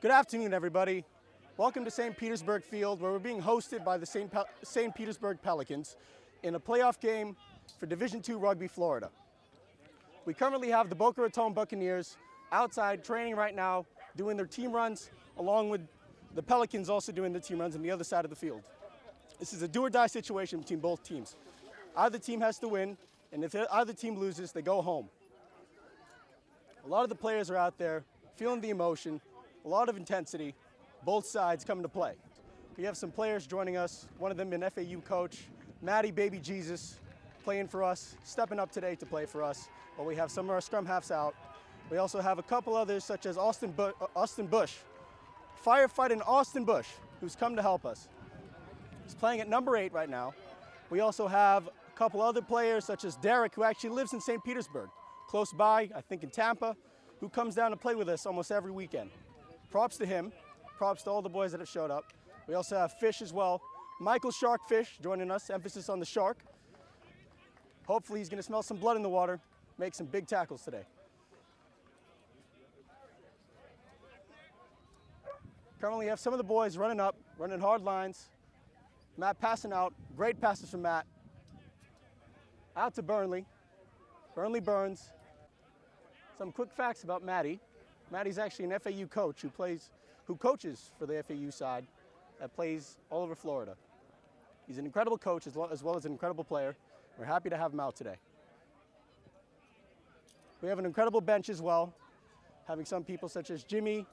Good afternoon, everybody. Welcome to St. Petersburg Field, where we're being hosted by the St. Petersburg Pelicans in a playoff game for Division II Rugby, Florida. We currently have the Boca Raton Buccaneers outside training right now, doing their team runs, along with the Pelicans also doing the team runs on the other side of the field. This is a do-or-die situation between both teams. Either team has to win, and if either team loses, they go home. A lot of the players are out there feeling the emotion, a lot of intensity, both sides coming to play. We have some players joining us, one of them an FAU coach, Matty Baby Jesus, playing for us, stepping up today to play for us, while we have some of our scrum halves out. We also have a couple others, such as Austin Bush, firefighting Austin Bush, who's come to help us. He's playing at number 8 right now. We also have a couple other players, such as Derek, who actually lives in St. Petersburg, close by, I think in Tampa, who comes down to play with us almost every weekend. Props to him. Props to all the boys that have showed up. We also have Fish as well. Michael Sharkfish joining us, emphasis on the shark. Hopefully he's going to smell some blood in the water, make some big tackles today. Currently have some of the boys running up, running hard lines. Matt passing out, great passes from Matt. Out to Burnley. Burnley Burns. Some quick facts about Matty. Matty's actually an FAU coach who coaches for the FAU side that plays all over Florida. He's an incredible coach as well as an incredible player. We're happy to have him out today. We have an incredible bench as well, having some people such as Jimmy,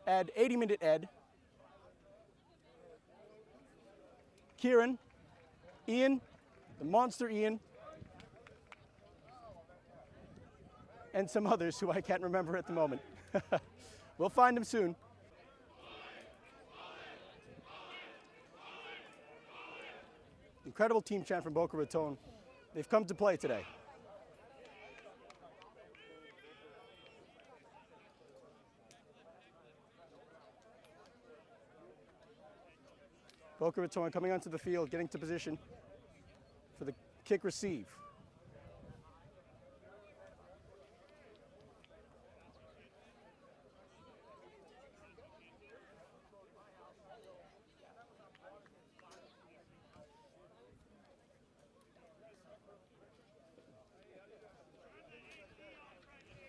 Ed, 80-minute Ed, Kieran, Ian, the monster Ian, and some others who I can't remember at the moment. We'll find them soon. Incredible team chant from Boca Raton. They've come to play today. Boca Raton coming onto the field, getting to position for the kick receive.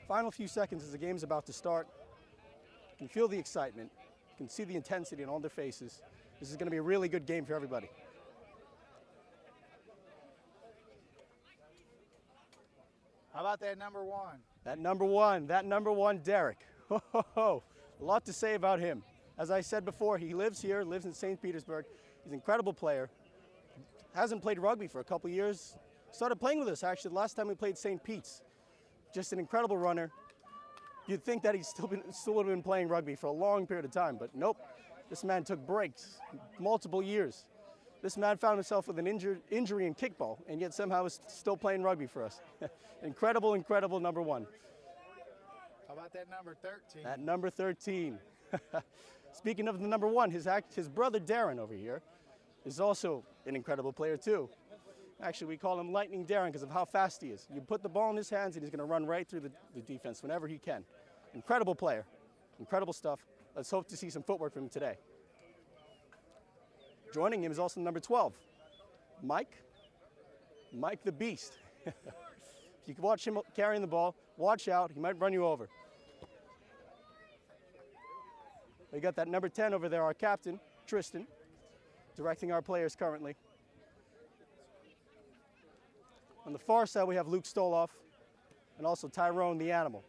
Final few seconds as the game's about to start. You can feel the excitement. You can see the intensity in all their faces. This is going to be a really good game for everybody. How about that number 1? That number one, Derek. Ho, ho, ho. A lot to say about him. As I said before, he lives here, lives in St. Petersburg. He's an incredible player. Hasn't played rugby for a couple years. Started playing with us, actually, the last time we played St. Pete's. Just an incredible runner. You'd think that he's still would have been playing rugby for a long period of time, but nope. This man took breaks, multiple years. This man found himself with an injury in kickball, and yet somehow is still playing rugby for us. Incredible, incredible number 1. How about that number 13? That number 13. Speaking of the number 1, his brother Darren over here is also an incredible player too. Actually, we call him Lightning Darren because of how fast he is. You put the ball in his hands and he's going to run right through the defense whenever he can. Incredible player, incredible stuff. Let's hope to see some footwork from him today. Joining him is also number 12, Mike the Beast. If you can watch him carrying the ball, watch out, he might run you over. We got that number 10 over there, our captain, Tristan, directing our players currently. On the far side, we have Luke Stoloff and also Tyrone the Animal.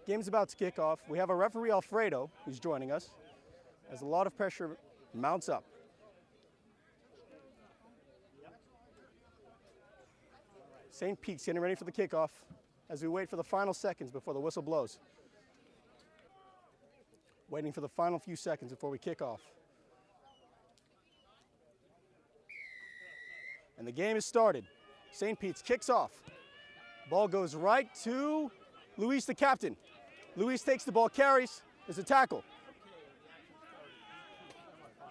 Game's about to kick off. We have our referee, Alfredo, who's joining us, as a lot of pressure mounts up. St. Pete's getting ready for the kickoff as we wait for the final seconds before the whistle blows. Waiting for the final few seconds before we kick off. And the game is started. St. Pete's kicks off. Ball goes right to Luis, the captain. Luis takes the ball, carries. There's a tackle.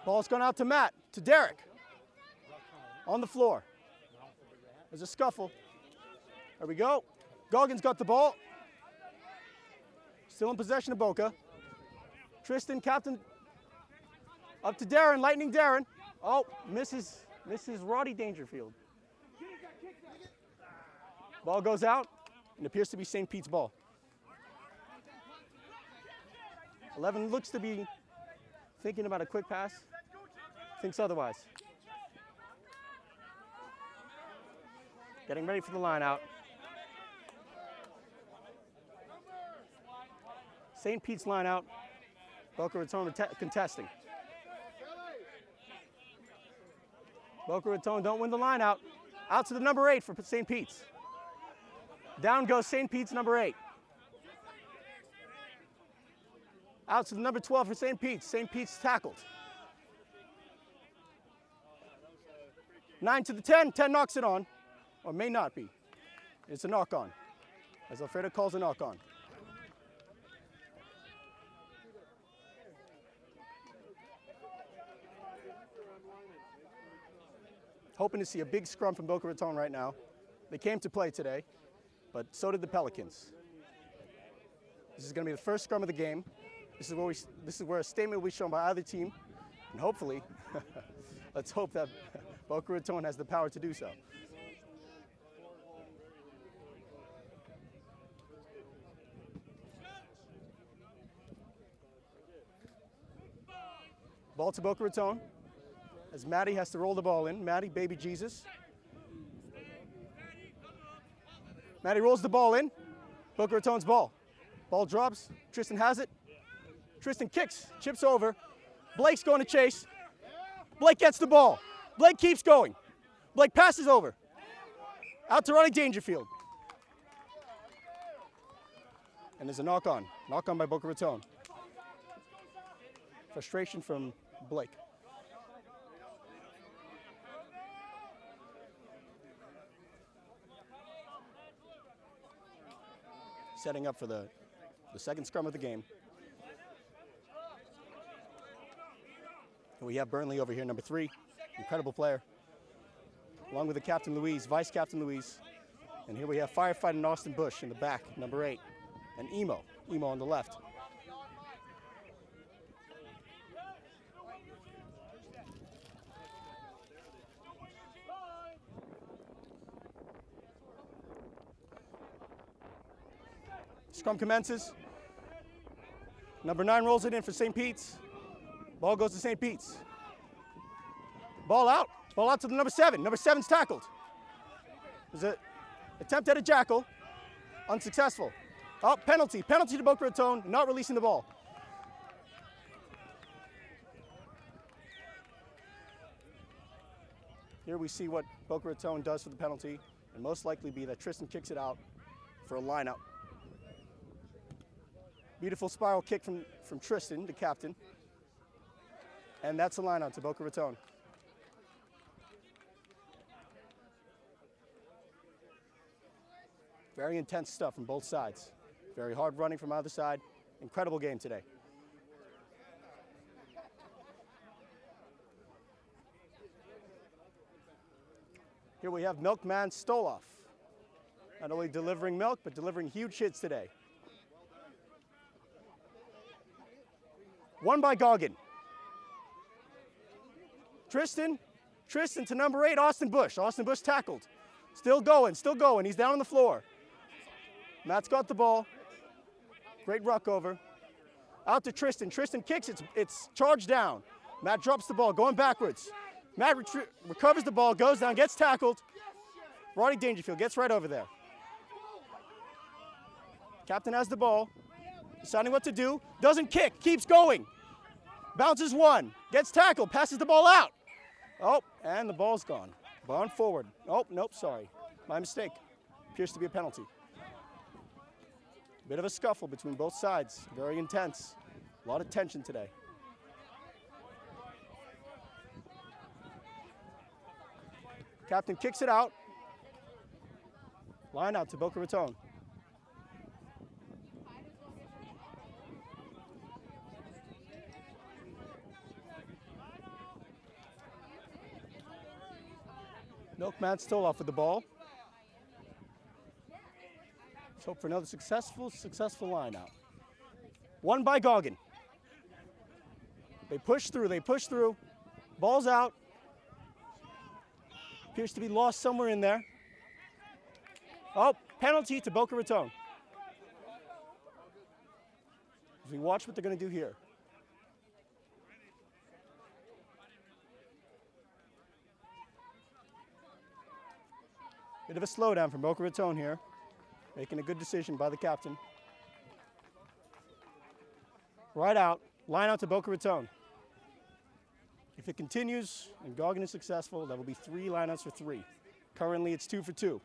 Ball's gone out to Matt, to Derek. On the floor. There's a scuffle. There we go. Goggins got the ball. Still in possession of Boca. Tristan, captain, up to Darren, lightning Darren. Oh, misses Roddy Dangerfield. Ball goes out, and appears to be St. Pete's ball. 11 looks to be thinking about a quick pass. Thinks otherwise. Getting ready for the line out. St. Pete's line out. Boca Raton contesting. Boca Raton don't win the line out. Out to the number 8 for St. Pete's. Down goes St. Pete's number 8. Out to the number 12 for St. Pete's. St. Pete's tackled. 9 to the 10. 10 knocks it on. Or may not be. It's a knock on. As Alfredo calls a knock on. Hoping to see a big scrum from Boca Raton right now. They came to play today, but so did the Pelicans. This is going to be the first scrum of the game. This is where a statement will be shown by either team, and hopefully, let's hope that Boca Raton has the power to do so. Ball to Boca Raton. As Maddie has to roll the ball in. Maddie, baby Jesus. Maddie rolls the ball in. Boca Raton's ball. Ball drops. Tristan has it. Tristan kicks, chips over. Blake's going to chase. Blake gets the ball. Blake keeps going. Blake passes over. Out to Ronnie Dangerfield. And there's a knock on. Knock on by Boca Raton. Frustration from Blake. Setting up for the second scrum of the game. And we have Burnley over here, number 3, incredible player. Along with the captain Louise, vice captain Louise. And here we have firefighter Austin Bush in the back, number 8. And Emo on the left. Scrum commences. Number 9 rolls it in for St. Pete's. Ball goes to St. Pete's. Ball out. Ball out to the number 7. Number 7's tackled. There's an attempt at a jackal. Unsuccessful. Oh, penalty. Penalty to Boca Raton, not releasing the ball. Here we see what Boca Raton does for the penalty, and most likely be that Tristan kicks it out for a line out. Beautiful spiral kick from Tristan, the captain. And that's a line out to Boca Raton. Very intense stuff from both sides. Very hard running from either side. Incredible game today. Here we have Milkman Stoloff. Not only delivering milk, but delivering huge hits today. Won by Goggin. Tristan to number 8, Austin Bush. Austin Bush tackled. Still going. He's down on the floor. Matt's got the ball. Great ruck over. Out to Tristan. Tristan kicks, it's charged down. Matt drops the ball, going backwards. Matt recovers the ball, goes down, gets tackled. Roddy Dangerfield gets right over there. Captain has the ball, deciding what to do. Doesn't kick, keeps going. Bounces one, gets tackled, passes the ball out. Oh, and the ball's gone. Gone forward. Oh, nope, sorry. My mistake. Appears to be a penalty. Bit of a scuffle between both sides. Very intense. A lot of tension today. Captain kicks it out. Line out to Boca Raton. Milkman still off with the ball. Let's hope for another successful line out. Won by Goggin. They push through. Ball's out. Appears to be lost somewhere in there. Oh, penalty to Boca Raton. As we watch what they're going to do here. Bit of a slowdown from Boca Raton here. Making a good decision by the captain. Right out, line out to Boca Raton. If it continues and Goggin is successful, that will be 3 lineouts for 3. Currently, it's 2 for 2.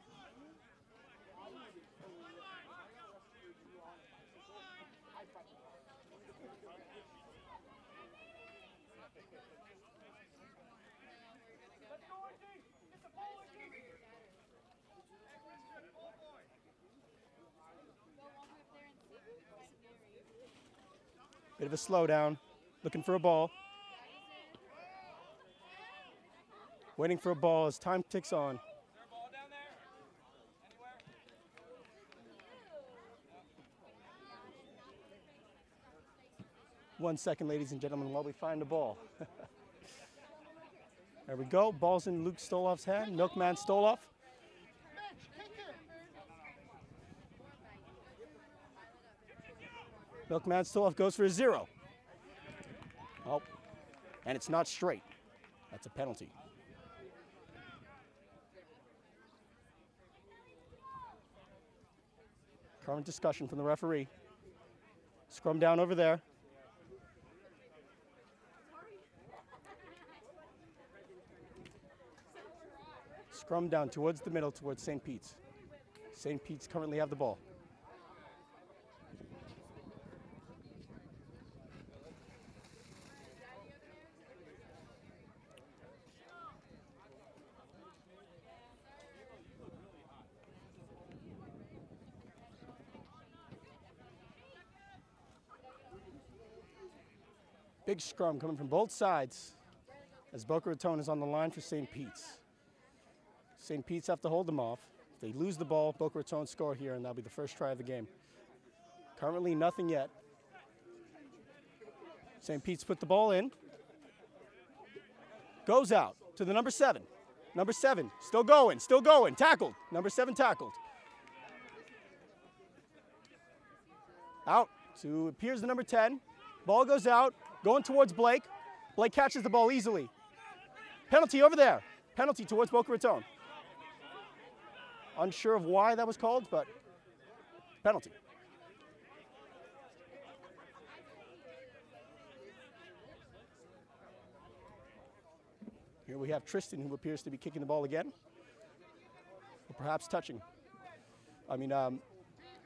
Bit of a slowdown, looking for a ball. Waiting for a ball as time ticks on. 1 second, ladies and gentlemen, while we find the ball. There we go. Ball's in Luke Stoloff's hand. Milkman Stoloff. Milkman Stoloff goes for a 0. Oh, and it's not straight. That's a penalty. Current discussion from the referee. Scrum down over there. Scrum down towards the middle, towards St. Pete's. St. Pete's currently have the ball. Big scrum coming from both sides as Boca Raton is on the line for St. Pete's. St. Pete's have to hold them off. If they lose the ball, Boca Raton score here, and that'll be the first try of the game. Currently nothing yet. St. Pete's put the ball in. Goes out to the number 7. Number 7, still going, tackled. Number 7 tackled. Out to, appears the number 10. Ball goes out, going towards Blake. Blake catches the ball easily. Penalty over there. Penalty towards Boca Raton. Unsure of why that was called, but penalty. Here we have Tristan, who appears to be kicking the ball again. Or perhaps touching.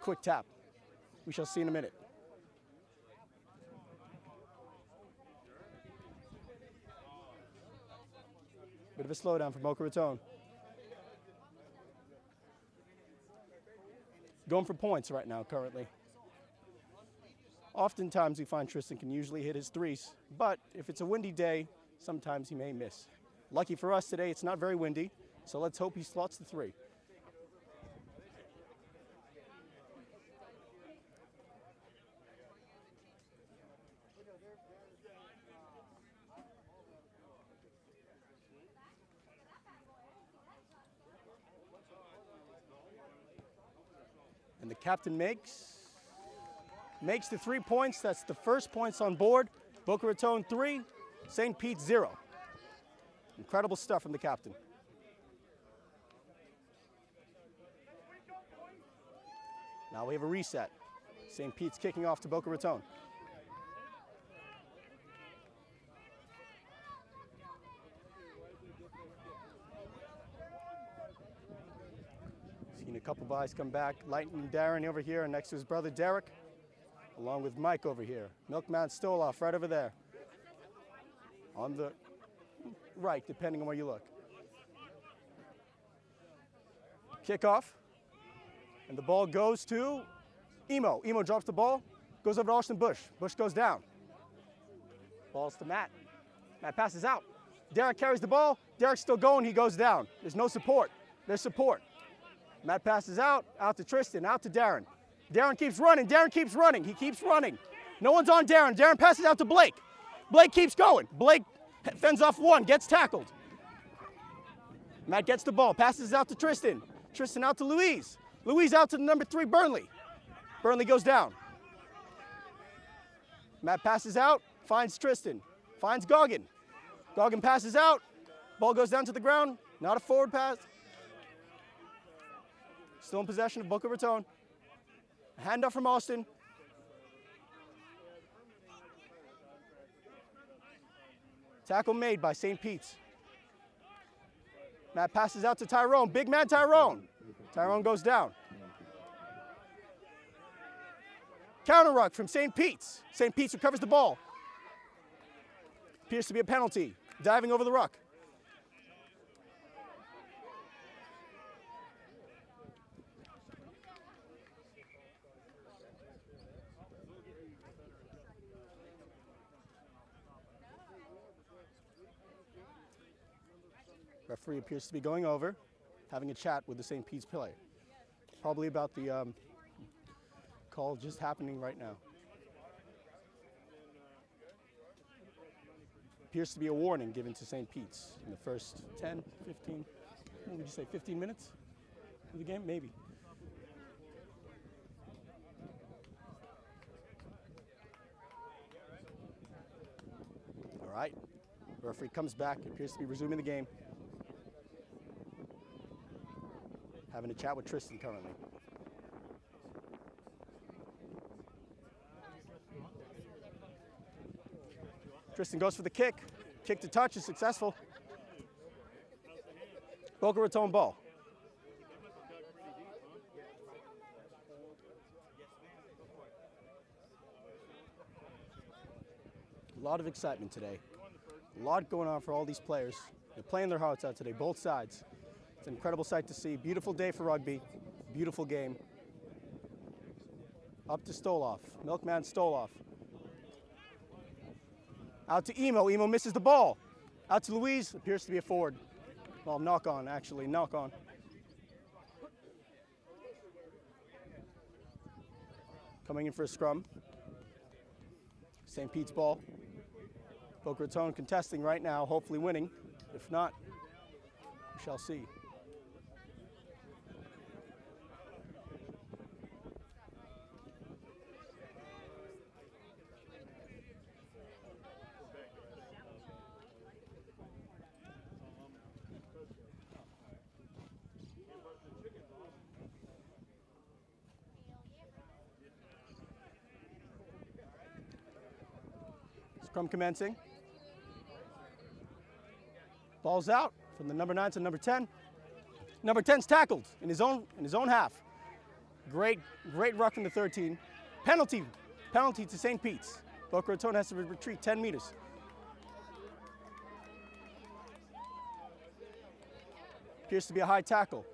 Quick tap. We shall see in a minute. Bit of a slowdown for Boca Raton. Going for points right now, currently. Oftentimes we find Tristan can usually hit his 3s, but if it's a windy day, sometimes he may miss. Lucky for us today, it's not very windy, so let's hope he slots the 3. And the captain makes the 3 points. That's the first points on board. Boca Raton 3, St. Pete's 0. Incredible stuff from the captain. Now we have a reset. St. Pete's kicking off to Boca Raton. Seen a couple guys come back. Lightning Darren over here, and next to his brother Derek, along with Mike over here. Milkman Stoloff right over there. On the right, depending on where you look. Kickoff. And the ball goes to Emo. Emo drops the ball, goes over to Austin Bush. Bush goes down. Ball's to Matt. Matt passes out. Derek carries the ball. Derek's still going, he goes down. There's no support. There's support. Matt passes out to Tristan, out to Darren. Darren keeps running, he keeps running. No one's on Darren. Darren passes out to Blake. Blake keeps going. Blake fends off one, gets tackled. Matt gets the ball, passes out to Tristan. Tristan out to Louise. Louise out to the number 3, Burnley. Burnley goes down. Matt passes out, finds Tristan, finds Goggin. Goggin passes out, ball goes down to the ground, not a forward pass. Still in possession of Boca Raton. Handoff from Austin. Tackle made by St. Pete's. Matt passes out to Tyrone. Big man Tyrone. Tyrone goes down. Counter ruck from St. Pete's. St. Pete's recovers the ball. Appears to be a penalty. Diving over the ruck. Referee appears to be going over, having a chat with the St. Pete's player. Probably about the call just happening right now. Appears to be a warning given to St. Pete's in the first 10, 15, what would you say, 15 minutes of the game? Maybe. All right, the referee comes back, appears to be resuming the game. Having a chat with Tristan currently. Tristan goes for the kick. Kick to touch is successful. Boca Raton ball. A lot of excitement today. A lot going on for all these players. They're playing their hearts out today, both sides. It's an incredible sight to see. Beautiful day for rugby. Beautiful game. Up to Stoloff. Milkman Stoloff. Out to Emo. Emo misses the ball. Out to Louise. Appears to be a forward. Well, knock on, actually. Knock on. Coming in for a scrum. St. Pete's ball. Boca Raton contesting right now, hopefully winning. If not, we shall see. Scrum commencing. Ball's out from the number 9 to number 10. Number 10's tackled in his own half. Great ruck from the 13. Penalty to St. Pete's. Boca Raton has to retreat 10 meters. Appears to be a high tackle.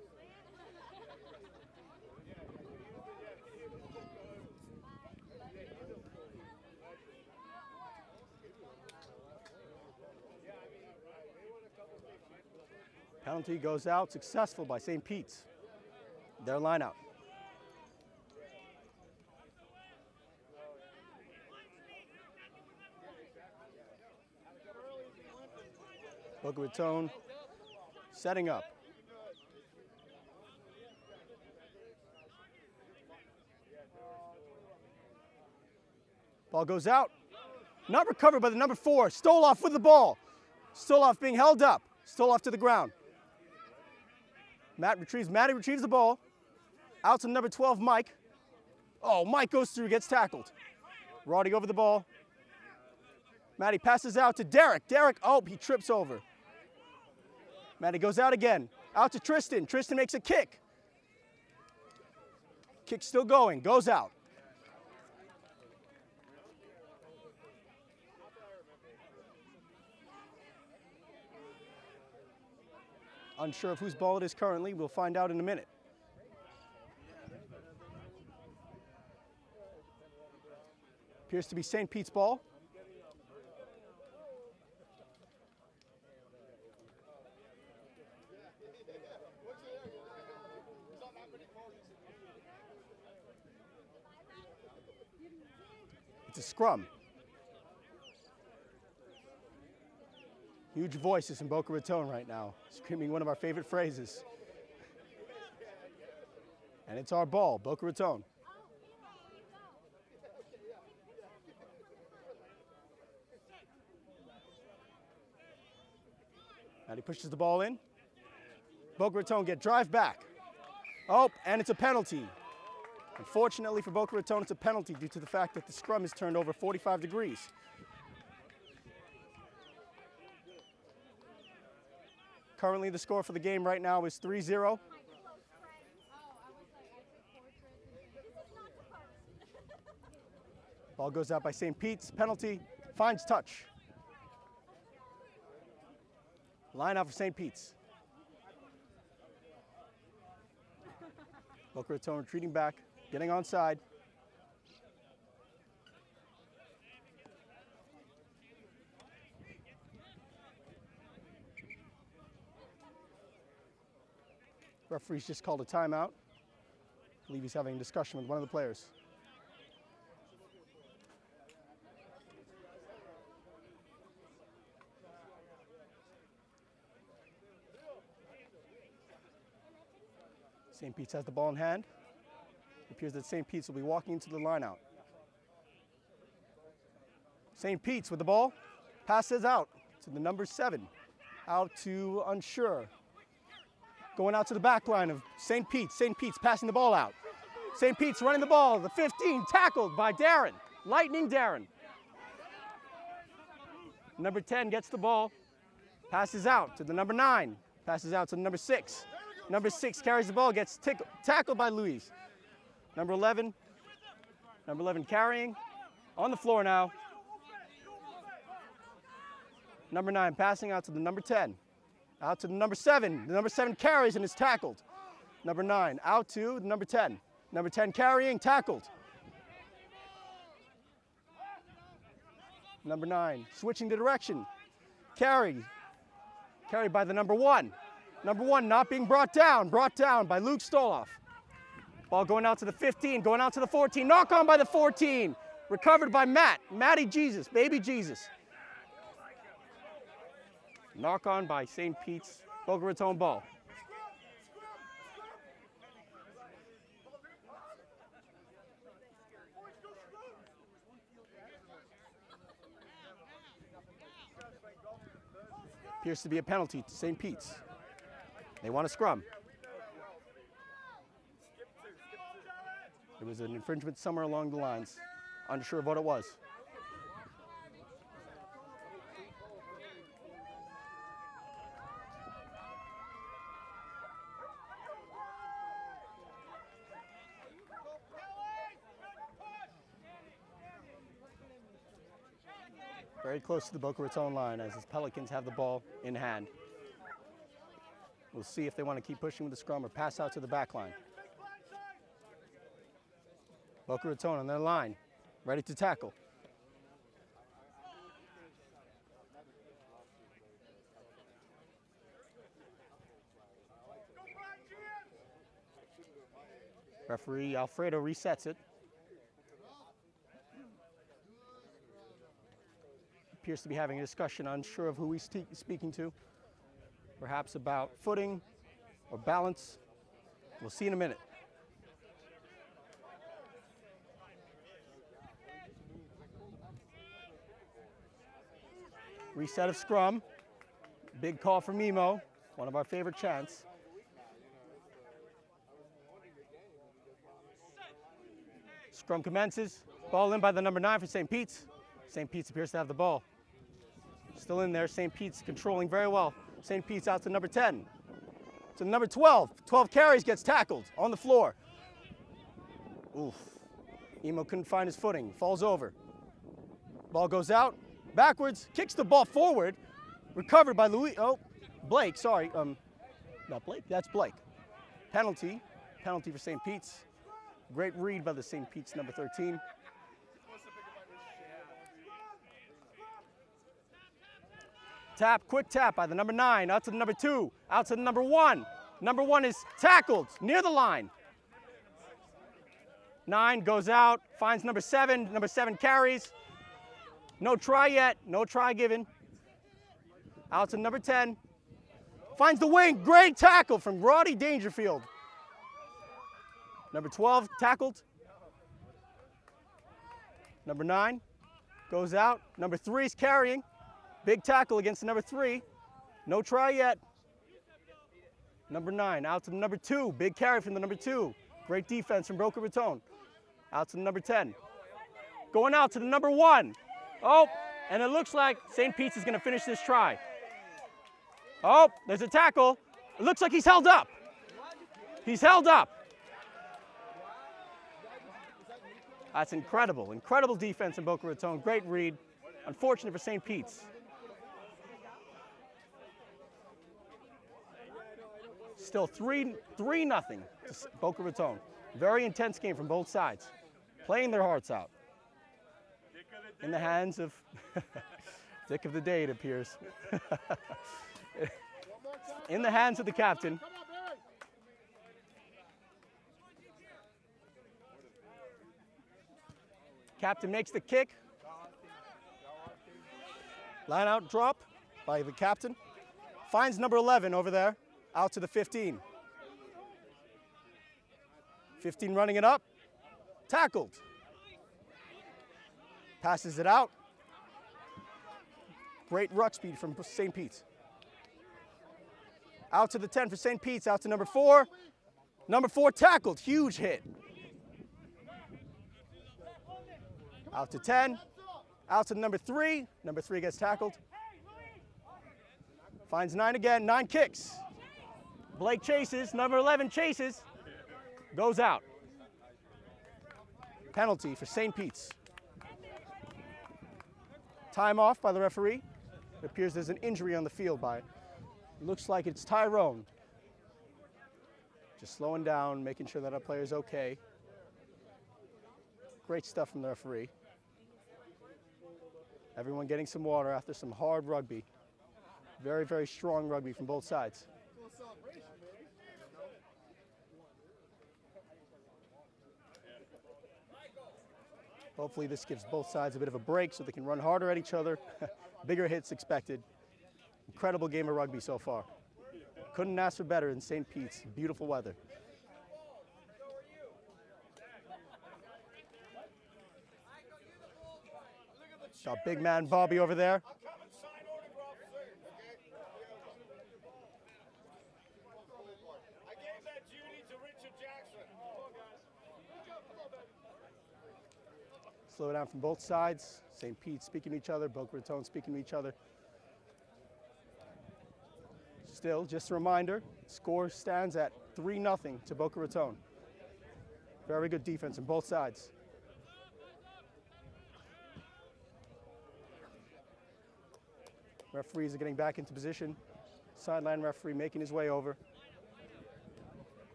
Penalty goes out, successful by St. Pete's. Their line out. Boca Raton setting up. Ball goes out. Not recovered by the number 4. Stoloff with the ball. Stoloff being held up. Stoloff to the ground. Matty retrieves the ball. Out to number 12, Mike. Oh, Mike goes through, gets tackled. Roddy over the ball. Matty passes out to Derek. Derek, oh, he trips over. Matty goes out again. Out to Tristan. Tristan makes a kick. Kick still going, goes out. Unsure of whose ball it is currently. We'll find out in a minute. Appears to be St. Pete's ball. It's a scrum. Huge voices in Boca Raton right now, screaming one of our favorite phrases. And it's our ball, Boca Raton. And he pushes the ball in. Boca Raton get drive back. Oh, and it's a penalty. Unfortunately for Boca Raton, it's a penalty due to the fact that the scrum is turned over 45 degrees. Currently, the score for the game right now is 3-0. Ball goes out by St. Pete's. Penalty, finds touch. Line out for St. Pete's. Boca Raton retreating back, getting onside. Referee's just called a timeout. I believe he's having a discussion with one of the players. St. Pete's has the ball in hand. It appears that St. Pete's will be walking into the line out. St. Pete's with the ball, passes out to the number 7, out to Unsure. Going out to the back line of St. Pete's. St. Pete's passing the ball out. St. Pete's running the ball, the 15, tackled by Darren, Lightning Darren. Number 10 gets the ball, passes out to the number 9, passes out to the number 6. Number 6 carries the ball, gets tackled by Luis. Number 11 carrying, on the floor now. Number 9 passing out to the number 10. Out to the number 7. The number 7 carries and is tackled. Number 9 out to the number 10. Number 10 carrying, tackled. Number 9 switching the direction. Carried by the number 1. Number 1 not being brought down by Luke Stoloff. Ball going out to the 15, going out to the 14. Knock on by the 14. Recovered by Matty Jesus, baby Jesus. Knock on by St. Pete's, Boca Raton ball. Appears to be a penalty to St. Pete's. They want a scrum. There was an infringement somewhere along the lines. Unsure of what it was. Very close to the Boca Raton line as the Pelicans have the ball in hand. We'll see if they want to keep pushing with the scrum or pass out to the back line. Boca Raton on their line, ready to tackle. Referee Alfredo resets it. Appears to be having a discussion, unsure of who he's speaking to. Perhaps about footing or balance. We'll see in a minute. Reset of scrum. Big call for Mimo, one of our favorite chants. Scrum commences. Ball in by the number 9 for St. Pete's. St. Pete's appears to have the ball. Still in there. St. Pete's controlling very well. St. Pete's out to number 10. To number 12. 12 carries, gets tackled on the floor. Oof. Emo couldn't find his footing. Falls over. Ball goes out. Backwards. Kicks the ball forward. Recovered by Blake. Sorry. Not Blake. That's Blake. Penalty. Penalty for St. Pete's. Great read by the St. Pete's number 13. Tap, quick tap by the number 9, out to the number 2, out to the number 1. Number 1 is tackled near the line. 9 goes out, finds number 7. Number 7 carries. No try yet, no try given. Out to number 10. Finds the wing, great tackle from Roddy Dangerfield. Number 12 tackled. Number 9 goes out. Number 3 is carrying. Big tackle against the number 3. No try yet. Number 9 out to the number 2. Big carry from the number 2. Great defense from Boca Raton. Out to the number 10. Going out to the number 1. Oh, and it looks like St. Pete's is going to finish this try. Oh, there's a tackle. It looks like he's held up. He's held up. That's incredible. Incredible defense in Boca Raton. Great read. Unfortunate for St. Pete's. Still 3-0 to Boca Raton. Very intense game from both sides. Playing their hearts out. In the hands of Dick of the day, it appears. In the hands of the captain. Captain makes the kick. Line out drop by the captain. Finds number 11 over there, out to the 15. 15 running it up. Tackled. Passes it out. Great ruck speed from St. Pete's. Out to the 10 for St. Pete's, out to number 4. Number 4 tackled, huge hit. Out to 10, out to number 3. Number 3 gets tackled. Finds 9 again, 9 kicks. Blake chases, number 11 chases, goes out. Penalty for St. Pete's. Time off by the referee. It appears there's an injury on the field by, looks like it's Tyrone. Just slowing down, making sure that our player's okay. Great stuff from the referee. Everyone getting some water after some hard rugby. Very, very strong rugby from both sides. Hopefully this gives both sides a bit of a break so they can run harder at each other. Bigger hits expected. Incredible game of rugby so far. Couldn't ask for better in St. Pete's. Beautiful weather. Got big man Bobby over there. Slow down from both sides. St. Pete speaking to each other, Boca Raton speaking to each other. Still, just a reminder, score stands at 3-0 to Boca Raton. Very good defense on both sides. Referees are getting back into position. Sideline referee making his way over.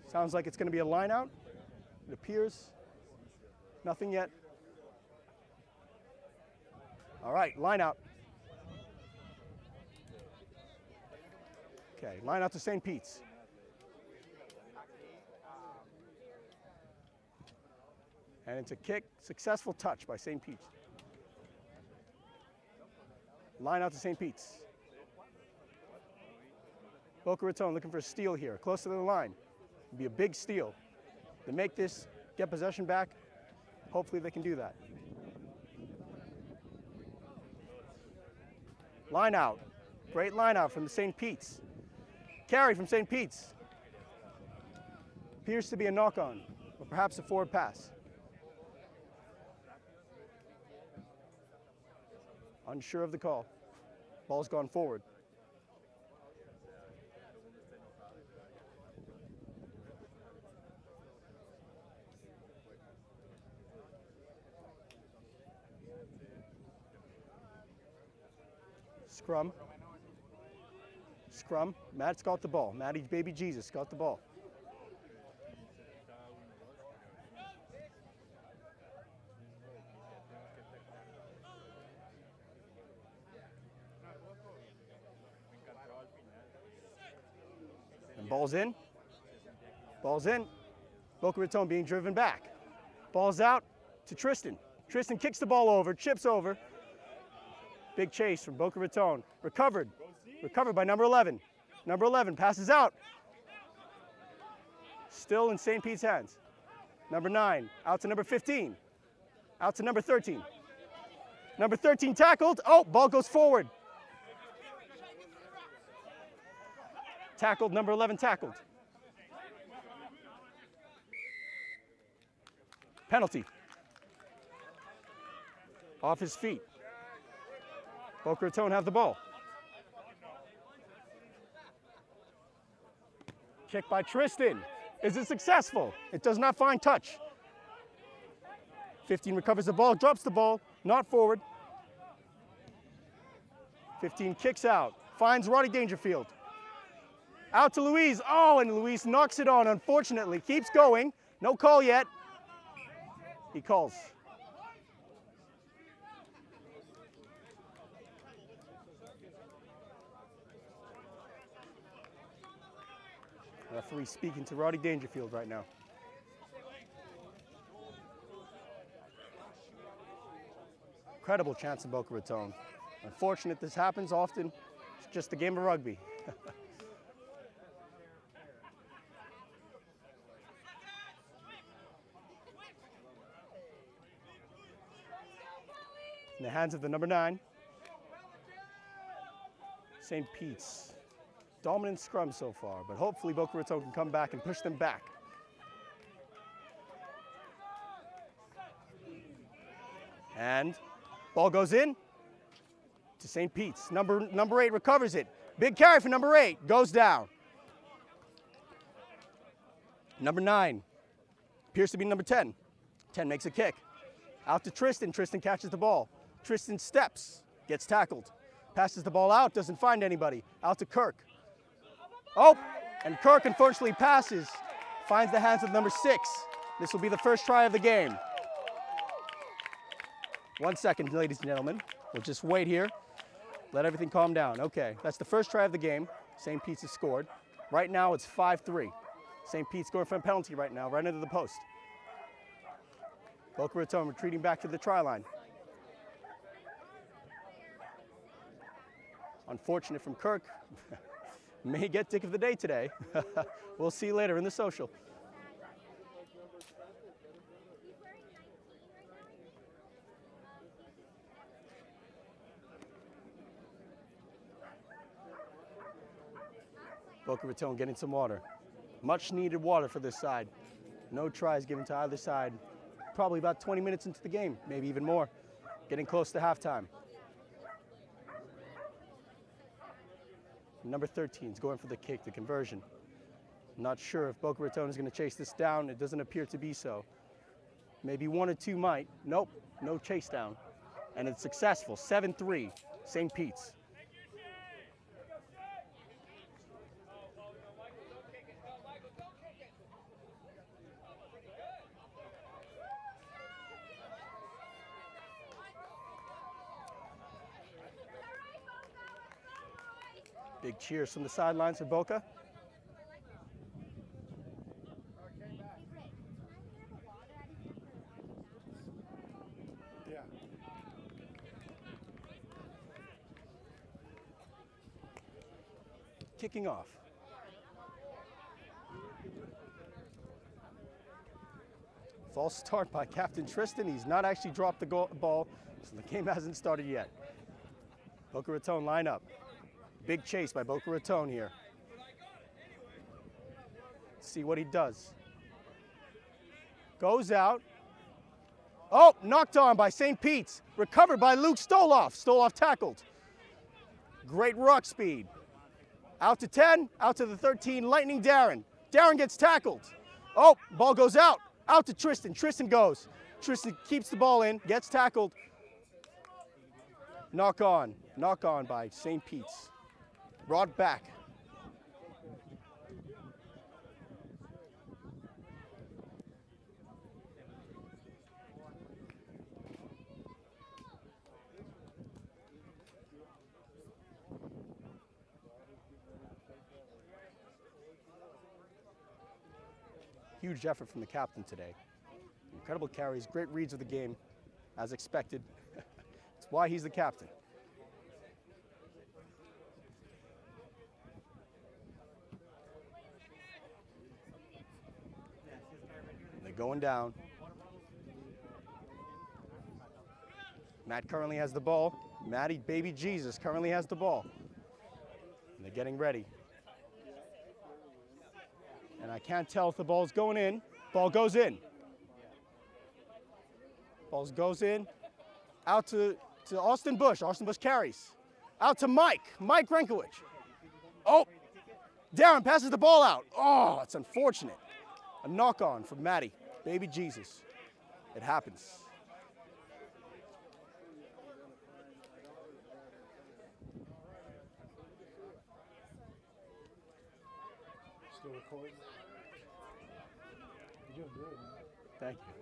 Sounds like it's going to be a line out. It appears. Nothing yet. All right, line out. Okay, line out to St. Pete's. And it's a kick, successful touch by St. Pete's. Line out to St. Pete's. Boca Raton looking for a steal here, close to the line. It'd be a big steal. To make this, get possession back, hopefully they can do that. Line out. Great line out from the St. Pete's. Carry from St. Pete's. Appears to be a knock-on, or perhaps a forward pass. Unsure of the call. Ball's gone forward. Scrum. Scrum. Matt's got the ball. Matty Baby Jesus got the ball. And ball's in. Ball's in. Boca Raton being driven back. Ball's out to Tristan. Tristan kicks the ball over, chips over. Big chase from Boca Raton. Recovered by number 11. Number 11 passes out. Still in St. Pete's hands. Number 9, out to number 15. Out to number 13. Number 13 tackled. Oh, ball goes forward. Tackled, number 11 tackled. Penalty. Off his feet. Boca Raton have the ball. Kick by Tristan. Is it successful? It does not find touch. 15 recovers the ball, drops the ball, not forward. 15 kicks out, finds Roddy Dangerfield. Out to Luis. Oh, and Luis knocks it on, unfortunately. Keeps going. No call yet. He calls. Referee speaking to Roddy Dangerfield right now. Incredible chance in Boca Raton. Unfortunate this happens often. It's just a game of rugby. In the hands of the number 9. St. Pete's. Dominant scrum so far, but hopefully Boca Raton can come back and push them back. And ball goes in to St. Pete's. Number 8 recovers it. Big carry for number 8. Goes down. Number 9 appears to be number 10. 10 makes a kick. Out to Tristan. Tristan catches the ball. Tristan steps, gets tackled. Passes the ball out, doesn't find anybody. Out to Kirk. Oh, and Kirk unfortunately passes. Finds the hands of number 6. This will be the first try of the game. 1 second, ladies and gentlemen. We'll just wait here. Let everything calm down. Okay, that's the first try of the game. St. Pete's has scored. Right now it's 5-3. St. Pete's going for a penalty right now, right under the post. Boca Raton retreating back to the try line. Unfortunate from Kirk. May get dick of the day today. We'll see you later in the social. Boca Raton getting some water. Much needed water for this side. No tries given to either side. Probably about 20 minutes into the game, maybe even more. Getting close to halftime. Number 13 is going for the kick, the conversion. Not sure if Boca Raton is going to chase this down. It doesn't appear to be so. Maybe 1 or 2 might. Nope, no chase down. And it's successful, 7-3, St. Pete's. Big cheers from the sidelines for Boca. Yeah. Kicking off. False start by Captain Tristan. He's not actually dropped the ball, so the game hasn't started yet. Boca Raton line up. Big chase by Boca Raton here. See what he does. Goes out. Oh, knocked on by St. Pete's. Recovered by Luke Stoloff. Stoloff tackled. Great ruck speed. Out to 10, out to the 13, Lightning Darren. Darren gets tackled. Oh, ball goes out. Out to Tristan. Tristan goes. Tristan keeps the ball in, gets tackled. Knock on by St. Pete's. Brought back. Huge effort from the captain today. Incredible carries, great reads of the game, as expected. That's why he's the captain. And they're going down. Matt currently has the ball. Matty, baby Jesus, currently has the ball. And they're getting ready. And I can't tell if the ball's going in. Ball goes in. Ball goes in. Out to Austin Bush. Austin Bush carries. Out to Mike. Mike Renkowicz. Oh, Darren passes the ball out. Oh, it's unfortunate. A knock on from Matty. Baby Jesus. It happens. Still recording? You're doing good, man. Thank you.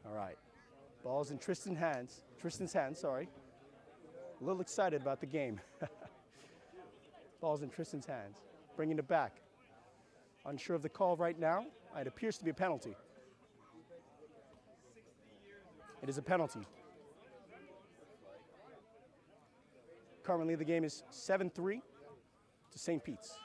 All right. Ball's in Tristan's hands, sorry. A little excited about the game. Ball's in Tristan's hands. Bringing it back. Unsure of the call right now. It appears to be a penalty. It is a penalty. Currently, the game is 7-3 to St. Pete's.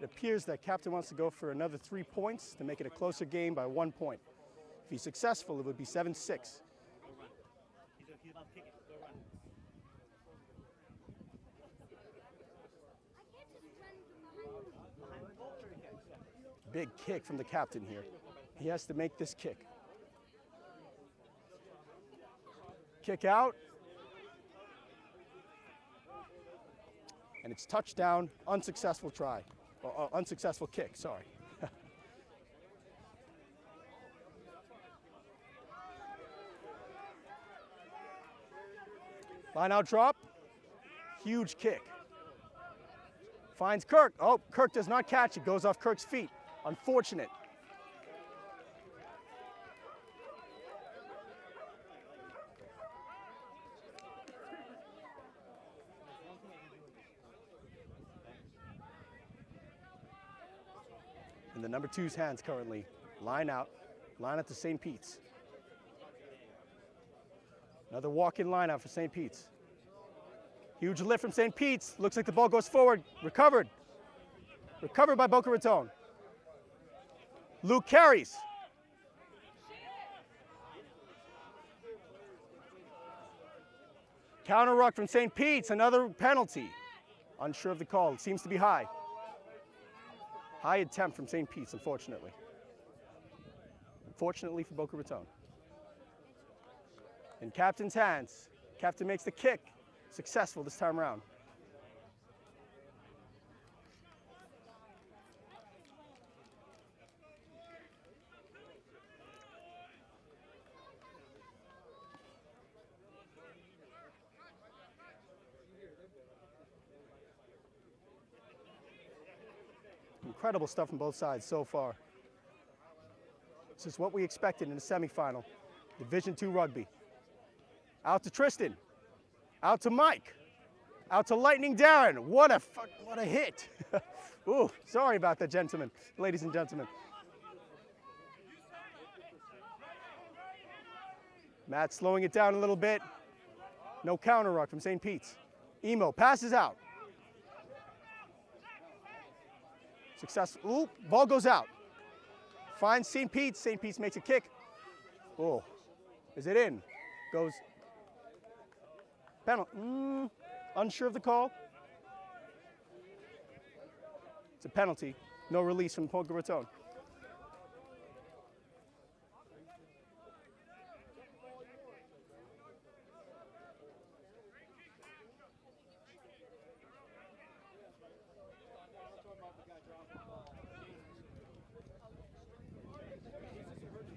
It appears that captain wants to go for another 3 points to make it a closer game by 1 point. If he's successful, it would be 7-6. Big kick from the captain here. He has to make this kick. Kick out. And it's touchdown, unsuccessful try. Or unsuccessful kick, sorry. Line out drop. Huge kick. Finds Kirk. Oh, Kirk does not catch it. Goes off Kirk's feet. Unfortunate. In the number 2's hands currently. Line out to St. Pete's. Another walk-in line out for St. Pete's. Huge lift from St. Pete's. Looks like the ball goes forward. Recovered. Recovered by Boca Raton. Luke carries. Counter ruck from St. Pete's. Another penalty. Unsure of the call. It seems to be high. High attempt from St. Pete's, unfortunately. Fortunately for Boca Raton. In captain's hands. Captain makes the kick. Successful this time around. Incredible stuff from both sides so far. This is what we expected in the semifinal. Division II rugby. Out to Tristan. Out to Mike. Out to Lightning Darren. What a hit. Ooh, sorry about that, gentlemen, ladies and gentlemen. Matt slowing it down a little bit. No counter ruck from St. Pete's. Emo passes out. Successful. Ooh, ball goes out. Finds St. Pete's. St. Pete's makes a kick. Oh, is it in? Goes. Penalty. Unsure of the call. It's a penalty. No release from Boca Raton.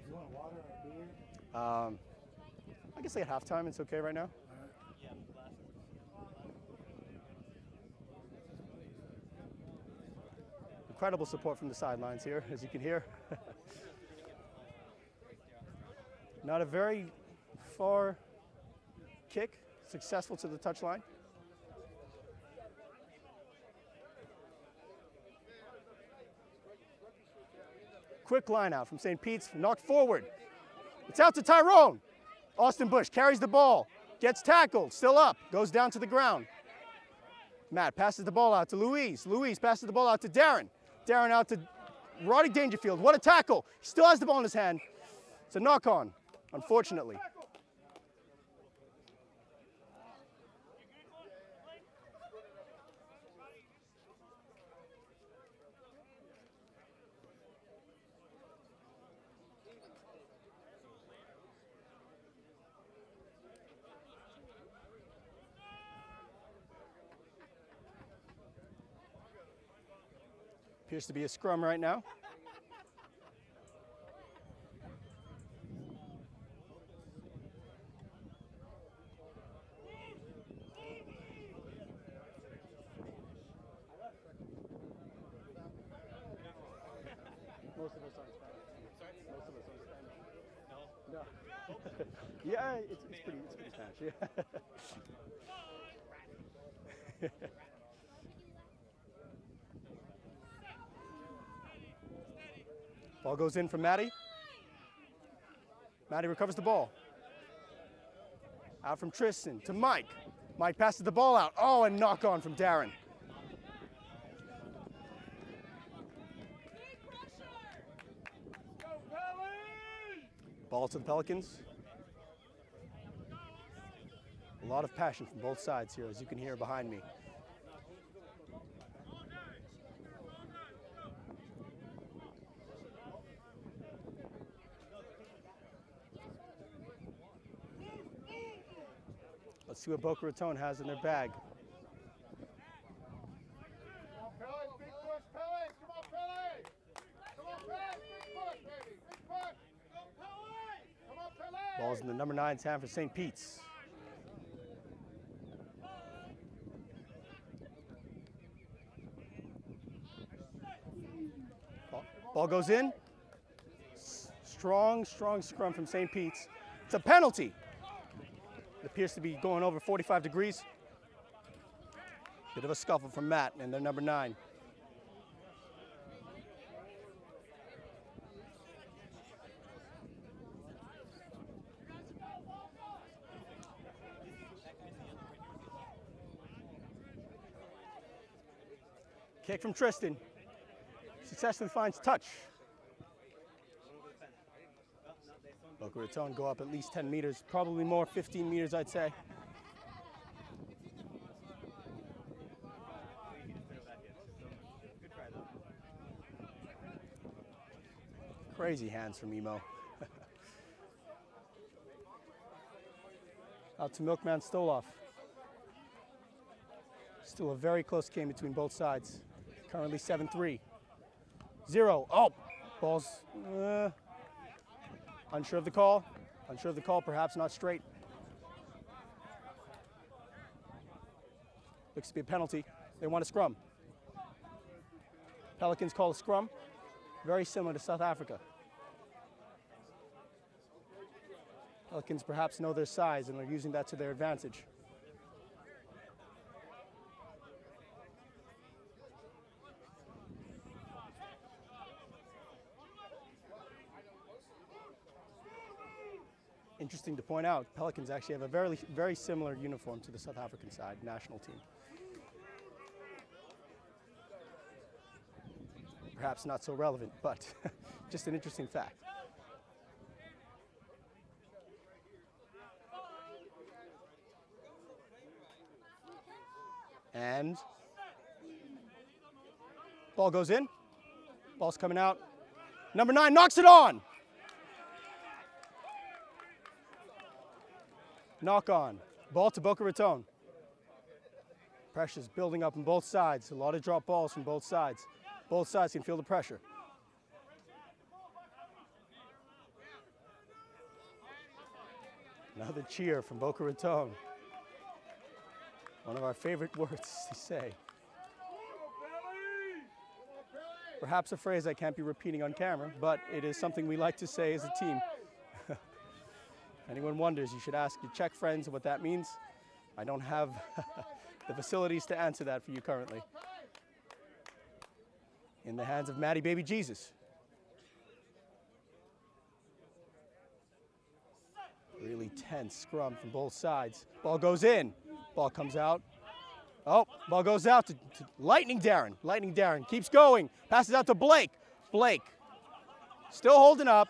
You want water or beer? I guess like at halftime, it's okay right now. Incredible support from the sidelines here, as you can hear. Not a very far kick, successful to the touchline. Quick line out from St. Pete's, knocked forward. It's out to Tyrone. Austin Bush carries the ball, gets tackled, still up, goes down to the ground. Matt passes the ball out to Louise. Louise passes the ball out to Darren. Darren out to Roddy Dangerfield. What a tackle. He still has the ball in his hand. It's a knock-on, unfortunately. Appears to be a scrum right now. Most of us aren't Spanish. Most of us aren't Spanish. No. No. Yeah, it's pretty Spanish. Yeah. Ball goes in from Maddie. Maddie recovers the ball. Out from Tristan to Mike. Mike passes the ball out. Oh, and knock on from Darren. Ball to the Pelicans. A lot of passion from both sides here, as you can hear behind me. Let's see what Boca Raton has in their bag. Come on, Pellet. Big push, Pellet. Come on, Pellet. Come on, Pellet. Big push, baby. Big push. Go, Pellet. Come on, Pellet. Ball's in the number 9's hand for St. Pete's. Ball goes in. Strong scrum from St. Pete's. It's a penalty. It appears to be going over 45 degrees. Bit of a scuffle from Matt and their number 9. Kick from Tristan. Successfully finds touch. Boca Raton go up at least 10 meters, probably more, 15 meters, I'd say. Crazy hands from Emo. Out to Milkman Stoloff. Still a very close game between both sides. Currently 7-3. 0. Oh, ball's unsure of the call. Unsure of the call, perhaps not straight. Looks to be a penalty. They want a scrum. Pelicans call a scrum. Very similar to South Africa. Pelicans perhaps know their size and are using that to their advantage. Interesting to point out, Pelicans actually have a very similar uniform to the South African side, national team. Perhaps not so relevant, but just an interesting fact. And ball goes in. Ball's coming out. Number 9 knocks it on. Knock on. Ball to Boca Raton. Pressure's building up on both sides. A lot of drop balls from both sides. Both sides can feel the pressure. Another cheer from Boca Raton. One of our favorite words to say. Come on, Pellet. Come on, Pellet. Perhaps a phrase I can't be repeating on camera, but it is something we like to say as a team. If anyone wonders, you should ask your Czech friends what that means. I don't have the facilities to answer that for you currently. In the hands of Matty Baby Jesus. Really tense scrum from both sides. Ball goes in. Ball comes out. Oh, ball goes out to Lightning Darren. Lightning Darren keeps going. Passes out to Blake. Blake still holding up.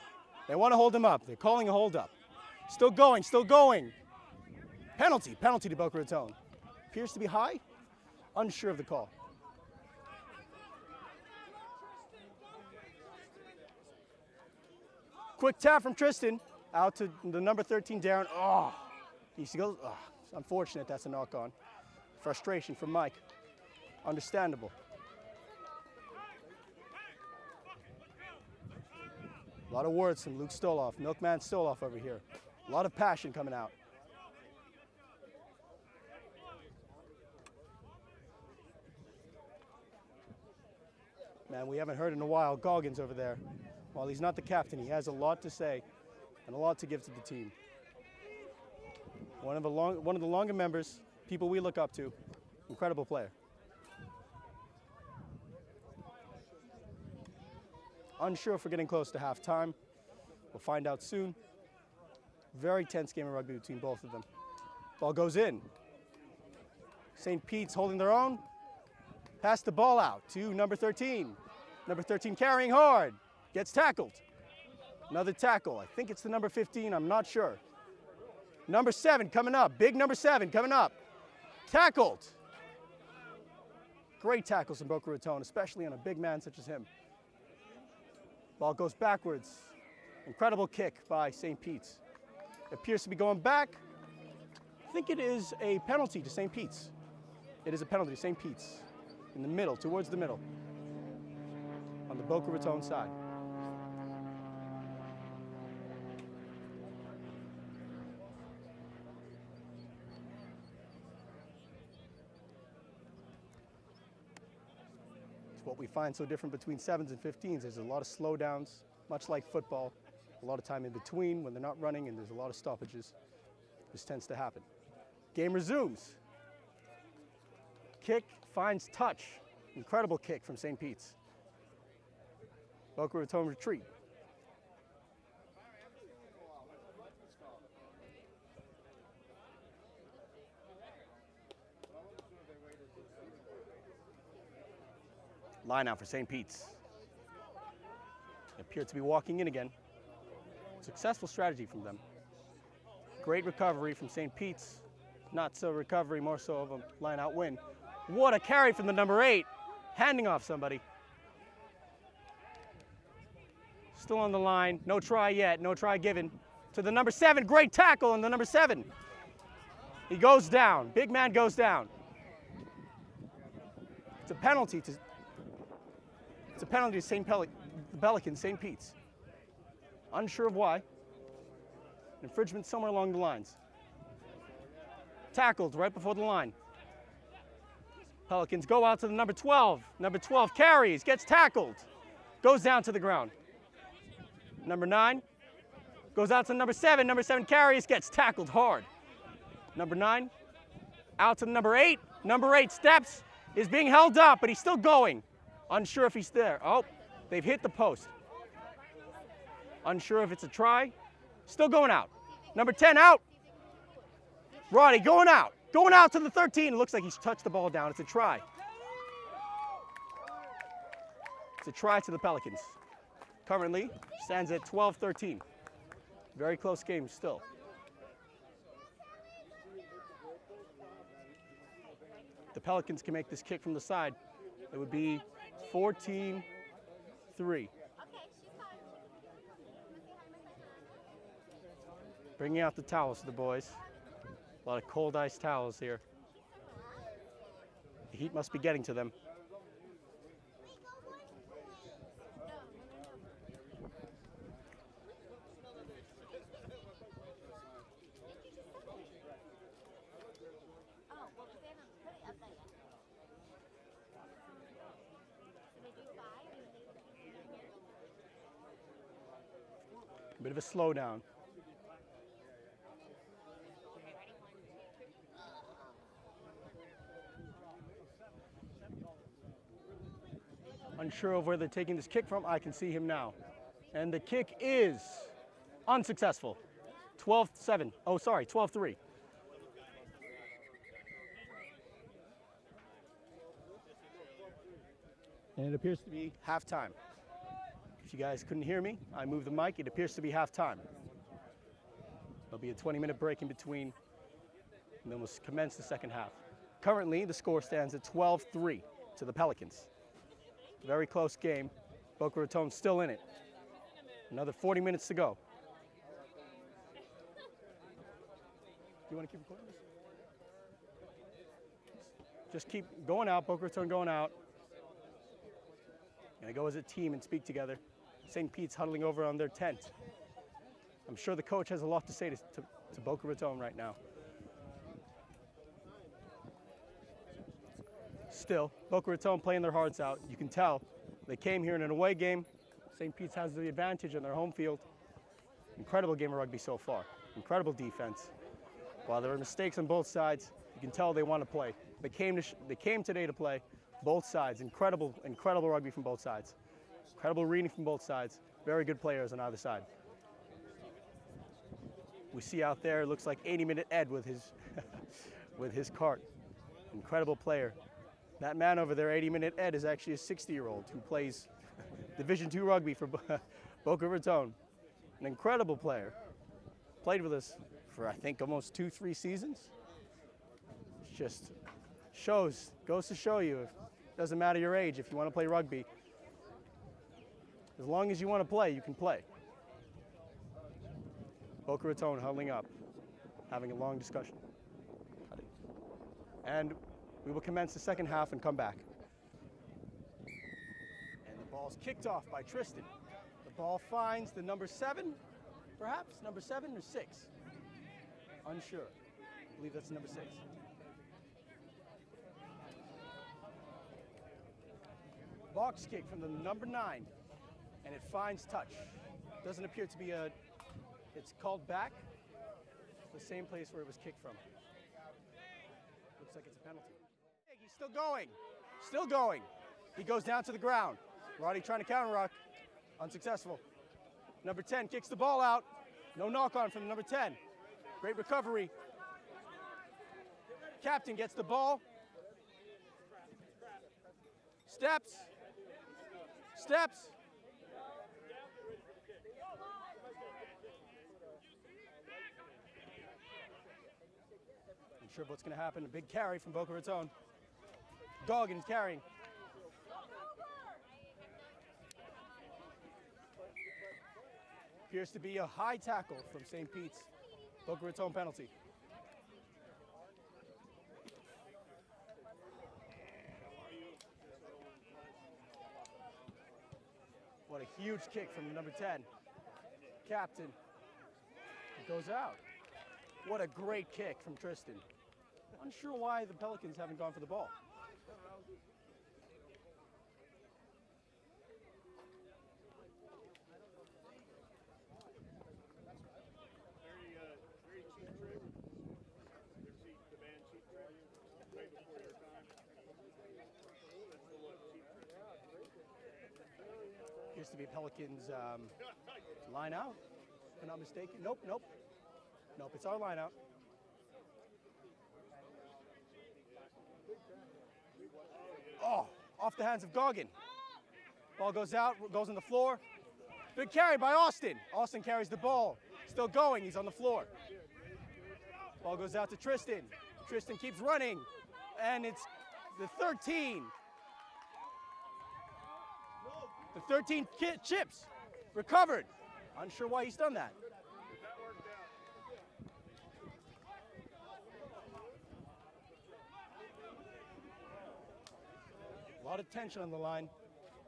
They want to hold him up. They're calling a hold up. Still going, still going. Penalty to Boca Raton. Appears to be high. Unsure of the call. Quick tap from Tristan. Out to the number 13, Darren. Oh, he goes. Oh, it's unfortunate that's a knock on. Frustration from Mike. Understandable. A lot of words from Luke Stoloff, Milkman Stoloff over here. A lot of passion coming out. Man, we haven't heard in a while. Goggins over there. While he's not the captain, he has a lot to say and a lot to give to the team. One of the longer members, people we look up to. Incredible player. Unsure if we're getting close to halftime. We'll find out soon. Very tense game of rugby between both of them. Ball goes in. St. Pete's holding their own. Pass the ball out to number 13. Number 13 carrying hard. Gets tackled. Another tackle. I think it's the number 15. I'm not sure. Number 7 coming up. Big number 7 coming up. Tackled. Great tackles in Boca Raton, especially on a big man such as him. Ball goes backwards. Incredible kick by St. Pete's. Appears to be going back. I think it is a penalty to St. Pete's. It is a penalty to St. Pete's. In the middle, towards the middle. On the Boca Raton side. What we find so different between 7s and 15s, there's a lot of slowdowns, much like football, a lot of time in between when they're not running, and there's a lot of stoppages. This tends to happen. Game resumes. Kick finds touch. Incredible kick from St. Pete's. Boca Raton retreat. Line out for St. Pete's. They appear to be walking in again. Successful strategy from them. Great recovery from St. Pete's. Not so recovery, more so of a line out win. What a carry from the number 8. Handing off somebody. Still on the line. No try yet. No try given. To the number 7. Great tackle on the number 7. He goes down. Big man goes down. It's a penalty to St. Pelicans, St. Pete's. Unsure of why. Infringement somewhere along the lines. Tackled right before the line. Pelicans go out to the number 12. Number 12 carries, gets tackled. Goes down to the ground. Number 9 goes out to number 7. Number 7 carries, gets tackled hard. Number 9 out to the number 8. Number 8 steps, is being held up, but he's still going. Unsure if he's there. Oh, they've hit the post. Unsure if it's a try. Still going out. Number 10 out. Roddy going out. Going out to the 13. It looks like he's touched the ball down. It's a try. It's a try to the Pelicans. Currently stands at 12-13. Very close game still. The Pelicans can make this kick from the side. It would be 14-3. Bringing out the towels to the boys. A lot of cold ice towels here. The heat must be getting to them. A bit of a slowdown. Unsure of where they're taking this kick from. I can see him now. And the kick is unsuccessful. 12-7. Oh, sorry, 12-3. And it appears to be halftime. If you guys couldn't hear me, I moved the mic. It appears to be halftime. There'll be a 20-minute break in between, and then we'll commence the second half. Currently, the score stands at 12-3 to the Pelicans. Very close game. Boca Raton still in it. Another 40 minutes to go. You want to keep recording this? Just keep going out. Boca Raton going out. Gonna go as a team and speak together. St. Pete's huddling over on their tent. I'm sure the coach has a lot to say to Boca Raton right now. Still, Boca Raton playing their hearts out. You can tell they came here in an away game. St. Pete's has the advantage on their home field. Incredible game of rugby so far. Incredible defense. While there are mistakes on both sides, you can tell they want to play. They came today to play. Both sides, incredible rugby from both sides. Incredible reading from both sides. Very good players on either side. We see out there, it looks like 80-minute Ed with his with his cart. Incredible player. That man over there, 80-minute Ed, is actually a 60-year-old who plays Division II rugby for Boca Raton. An incredible player. Played with us for, I think, almost 2-3 seasons. It's just goes to show you, it doesn't matter your age, if you want to play rugby, as long as you want to play, you can play. Boca Raton huddling up, having a long discussion. And we will commence the second half and come back. And the ball's kicked off by Tristan. The ball finds the number 7, perhaps? Number 7 or 6? Unsure. I believe that's number 6. Box kick from the number 9, and it finds touch. Doesn't appear to be it's called back. The same place where it was kicked from. Looks like it's a penalty. He's still going. He goes down to the ground. Roddy trying to counter rock, unsuccessful. Number 10 kicks the ball out. No knock on from the number 10. Great recovery. Captain gets the ball. Steps. I'm sure what's going to happen. A big carry from Boca Raton. Goggins carrying. Appears to be a high tackle from St. Pete's. Boca Raton penalty. What a huge kick from number 10. Captain. It goes out. What a great kick from Tristan. Unsure why the Pelicans haven't gone for the ball. Appears to be Pelicans line out, if I'm not mistaken. Nope, it's our line out. Oh, off the hands of Goggin. Ball goes out, goes on the floor. Big carry by Austin. Austin carries the ball. Still going, he's on the floor. Ball goes out to Tristan. Tristan keeps running, and it's the 13. The 13 chips, recovered. Unsure why he's done that. A lot of tension on the line.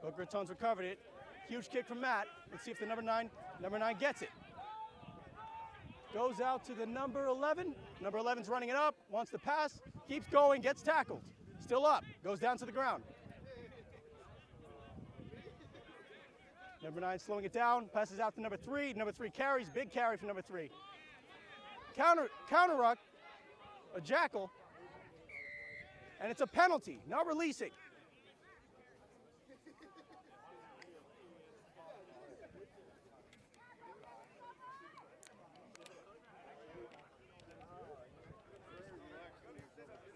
Boca Raton's recovered it. Huge kick from Matt. Let's see if the number 9 gets it. Goes out to the number 11. Number 11's running it up, wants to pass, keeps going, gets tackled. Still up, goes down to the ground. Number 9 slowing it down, passes out to number 3. Number 3 carries, big carry for number 3. Counter ruck, a jackal, and it's a penalty, not releasing.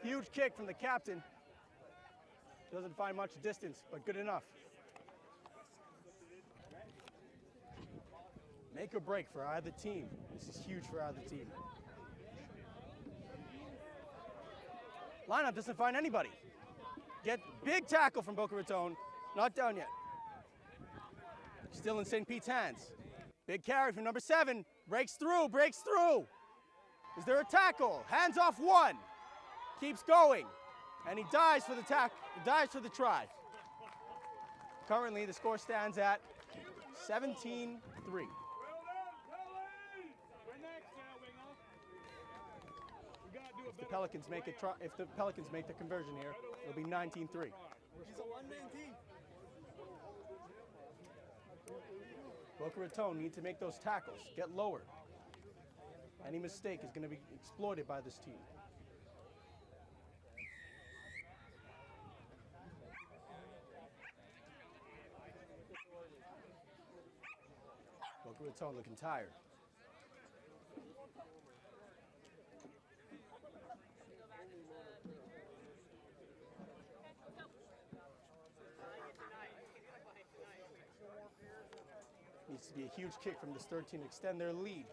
Huge kick from the captain. Doesn't find much distance, but good enough. Make or break for either team. This is huge for either team. Lineup doesn't find anybody. Get big tackle from Boca Raton. Not down yet. Still in St. Pete's hands. Big carry from number 7. Breaks through, breaks through. Is there a tackle? Hands off 1. Keeps going. And he dies for the dies for the try. Currently, the score stands at 17-3. If the Pelicans make the conversion here, it'll be 19-3. He's a one-man team. Boca Raton need to make those tackles, get lower. Any mistake is going to be exploited by this team. Boca Raton looking tired. Needs to be a huge kick from this 13 to extend their lead.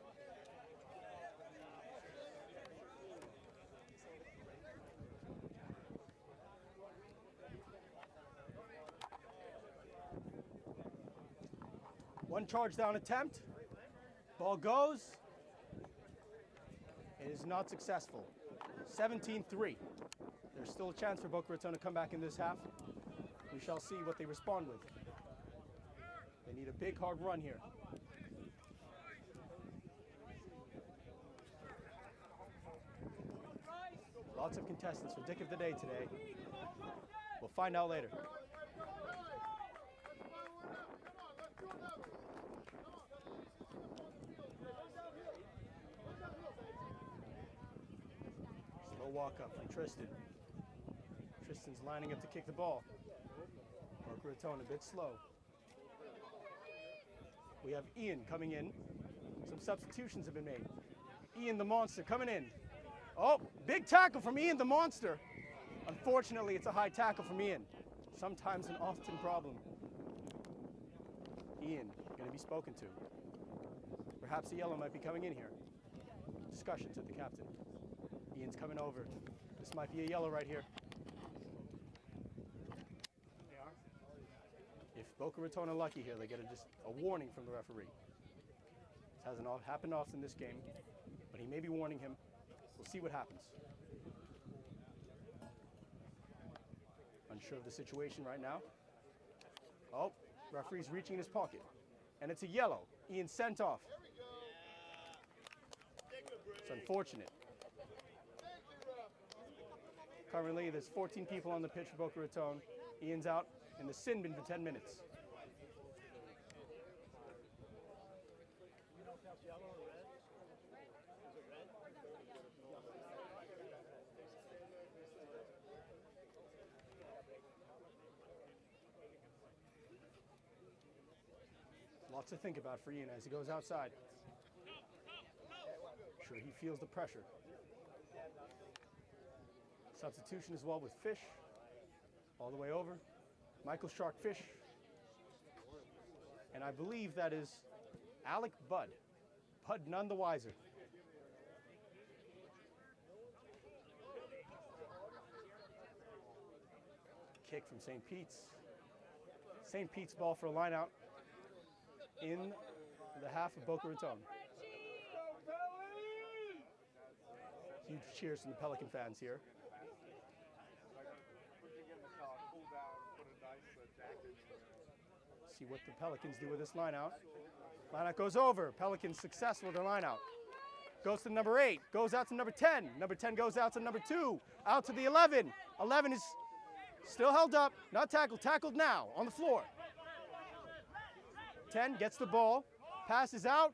One charge down attempt. Ball goes. It is not successful. 17-3. There's still a chance for Boca Raton to come back in this half. We shall see what they respond with. They need a big, hard run here. Lots of contestants for Dick of the Day today. We'll find out later. Slow walk up from Tristan. Tristan's lining up to kick the ball. Boca Raton a bit slow. We have Ian coming in. Some substitutions have been made. Ian the Monster coming in. Oh, big tackle from Ian the Monster. Unfortunately, it's a high tackle from Ian. Sometimes an often problem. Ian, going to be spoken to. Perhaps a yellow might be coming in here. Discussions with the captain. Ian's coming over. This might be a yellow right here. If Boca Raton are lucky here, they get a warning from the referee. This hasn't happened often this game, but he may be warning him. We'll see what happens. Unsure of the situation right now. Oh, referee's reaching in his pocket. And it's a yellow. Ian sent off. It's unfortunate. Currently, there's 14 people on the pitch for Boca Raton. Ian's out in the sin bin for 10 minutes. Lots to think about for Ian as he goes outside. Sure, he feels the pressure. Substitution as well with Fish. All the way over. Michael Shark Fish. And I believe that is Alec Budd. Budd none the wiser. Kick from St. Pete's. St. Pete's ball for a line out in the half of Boca Raton. Huge cheers from the Pelican fans here. See what the Pelicans do with this line out. Line out goes over. Pelicans successful with their line out. Goes to number 8. Goes out to number 10. Number 10 goes out to number 2. Out to the 11. 11 is still held up. Not tackled. Tackled now on the floor. 10 gets the ball, passes out.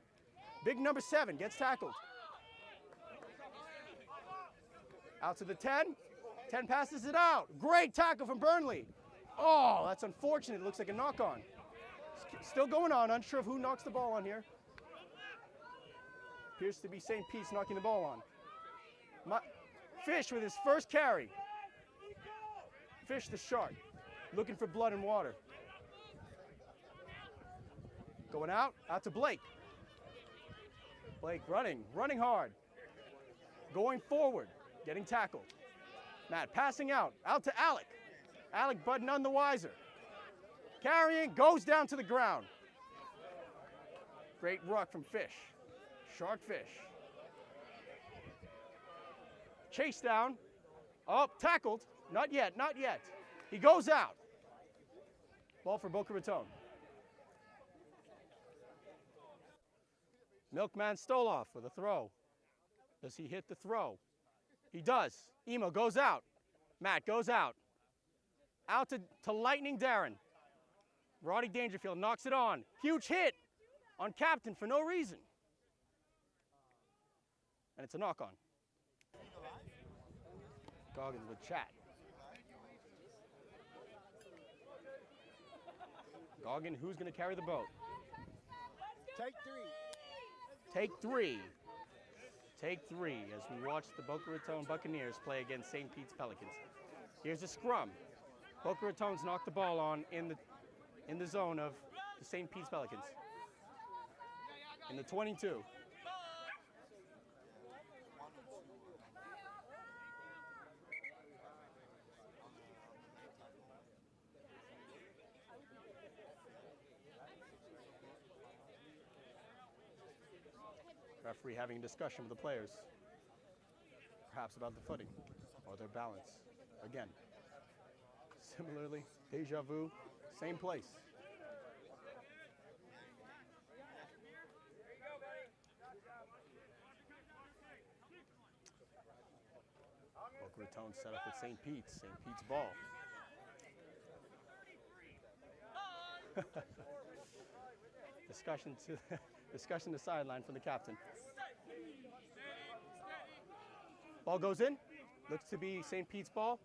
Big number 7 gets tackled. Out to the 10. 10 passes it out. Great tackle from Burnley. Oh, that's unfortunate. It looks like a knock-on. Still going on. Unsure of who knocks the ball on here. Appears to be St. Pete's knocking the ball on. Fish with his first carry. Fish the shark. Looking for blood and water. Going out to Blake. Blake running hard. Going forward, getting tackled. Matt passing out to Alec. Alec, but none the wiser. Carrying, goes down to the ground. Great ruck from Fish. Shark Fish. Chase down. Oh, tackled. Not yet. He goes out. Ball for Boca Raton. Milkman Stoloff with a throw. Does he hit the throw? He does. Emo goes out. Matt goes out. Out to Lightning Darren. Roddy Dangerfield knocks it on. Huge hit on Captain for no reason. And it's a knock-on. Goggins with chat. Goggin, who's going to carry the boat? Take three as we watch the Boca Raton Buccaneers play against St. Pete's Pelicans. Here's a scrum. Boca Raton's knocked the ball on in the zone of the St. Pete's Pelicans. In the 22. Referee having a discussion with the players, perhaps about the footing or their balance. Again, similarly, deja vu, same place. Boca Raton set up with St. Pete's. St. Pete's ball. Discussion to sideline from the captain. Ball goes in. Looks to be St. Pete's ball.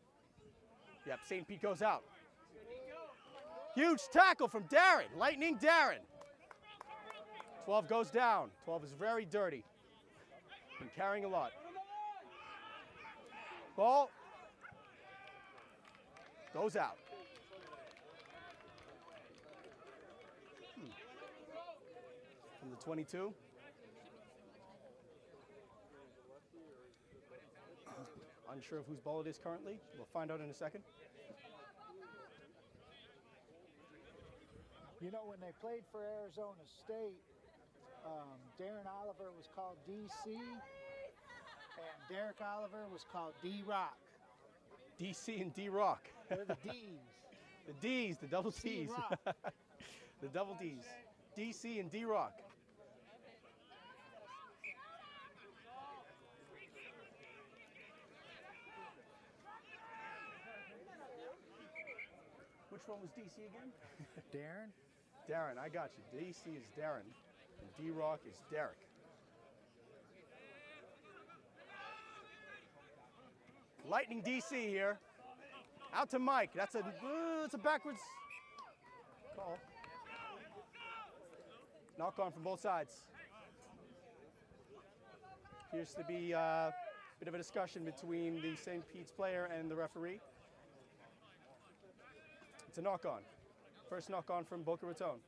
Yep, St. Pete goes out. Huge tackle from Darren. Lightning Darren. 12 goes down. 12 is very dirty. Been carrying a lot. Ball goes out. From the 22. Unsure of whose ball it is currently. We'll find out in a second. You know, when they played for Arizona State, Darren Oliver was called DC, and Derek Oliver was called D-Rock. DC and D-Rock. They're the D's. The D's, the double T's. The double D's. DC and D-Rock. Which one was DC again? Darren? Darren, I got you. DC is Darren, and D-Rock is Derek. Lightning DC here. Out to Mike. That's a backwards call. Knock on from both sides. Appears to be a bit of a discussion between the St. Pete's player and the referee. It's a knock on. First knock on from Boca Raton.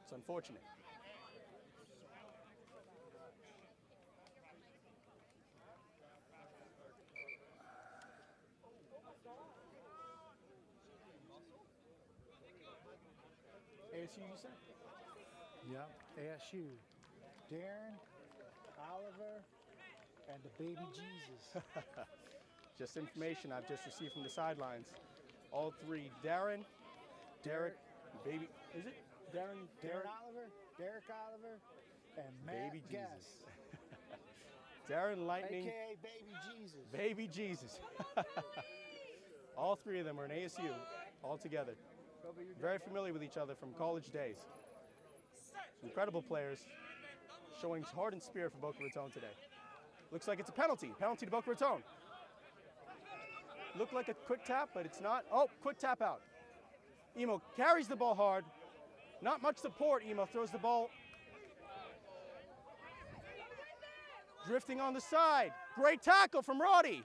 It's unfortunate. ASU, you said? Yep, ASU. Darren, Oliver, and the baby Jesus. Just information I've just received from the sidelines. All three, Darren, Derek, baby, is it? Darren Oliver, Derek Oliver, and Matt Baby Guess. Jesus. Darren Lightning. AKA Baby Jesus. Baby Jesus. All three of them are in ASU all together. very familiar with each other from college days. Incredible players, showing heart and spirit for Boca Raton today. Looks like it's a penalty. Penalty to Boca Raton. Looked like a quick tap, but it's not. Oh, quick tap out. Emo carries the ball hard. Not much support. Emo throws the ball. Drifting on the side. Great tackle from Roddy.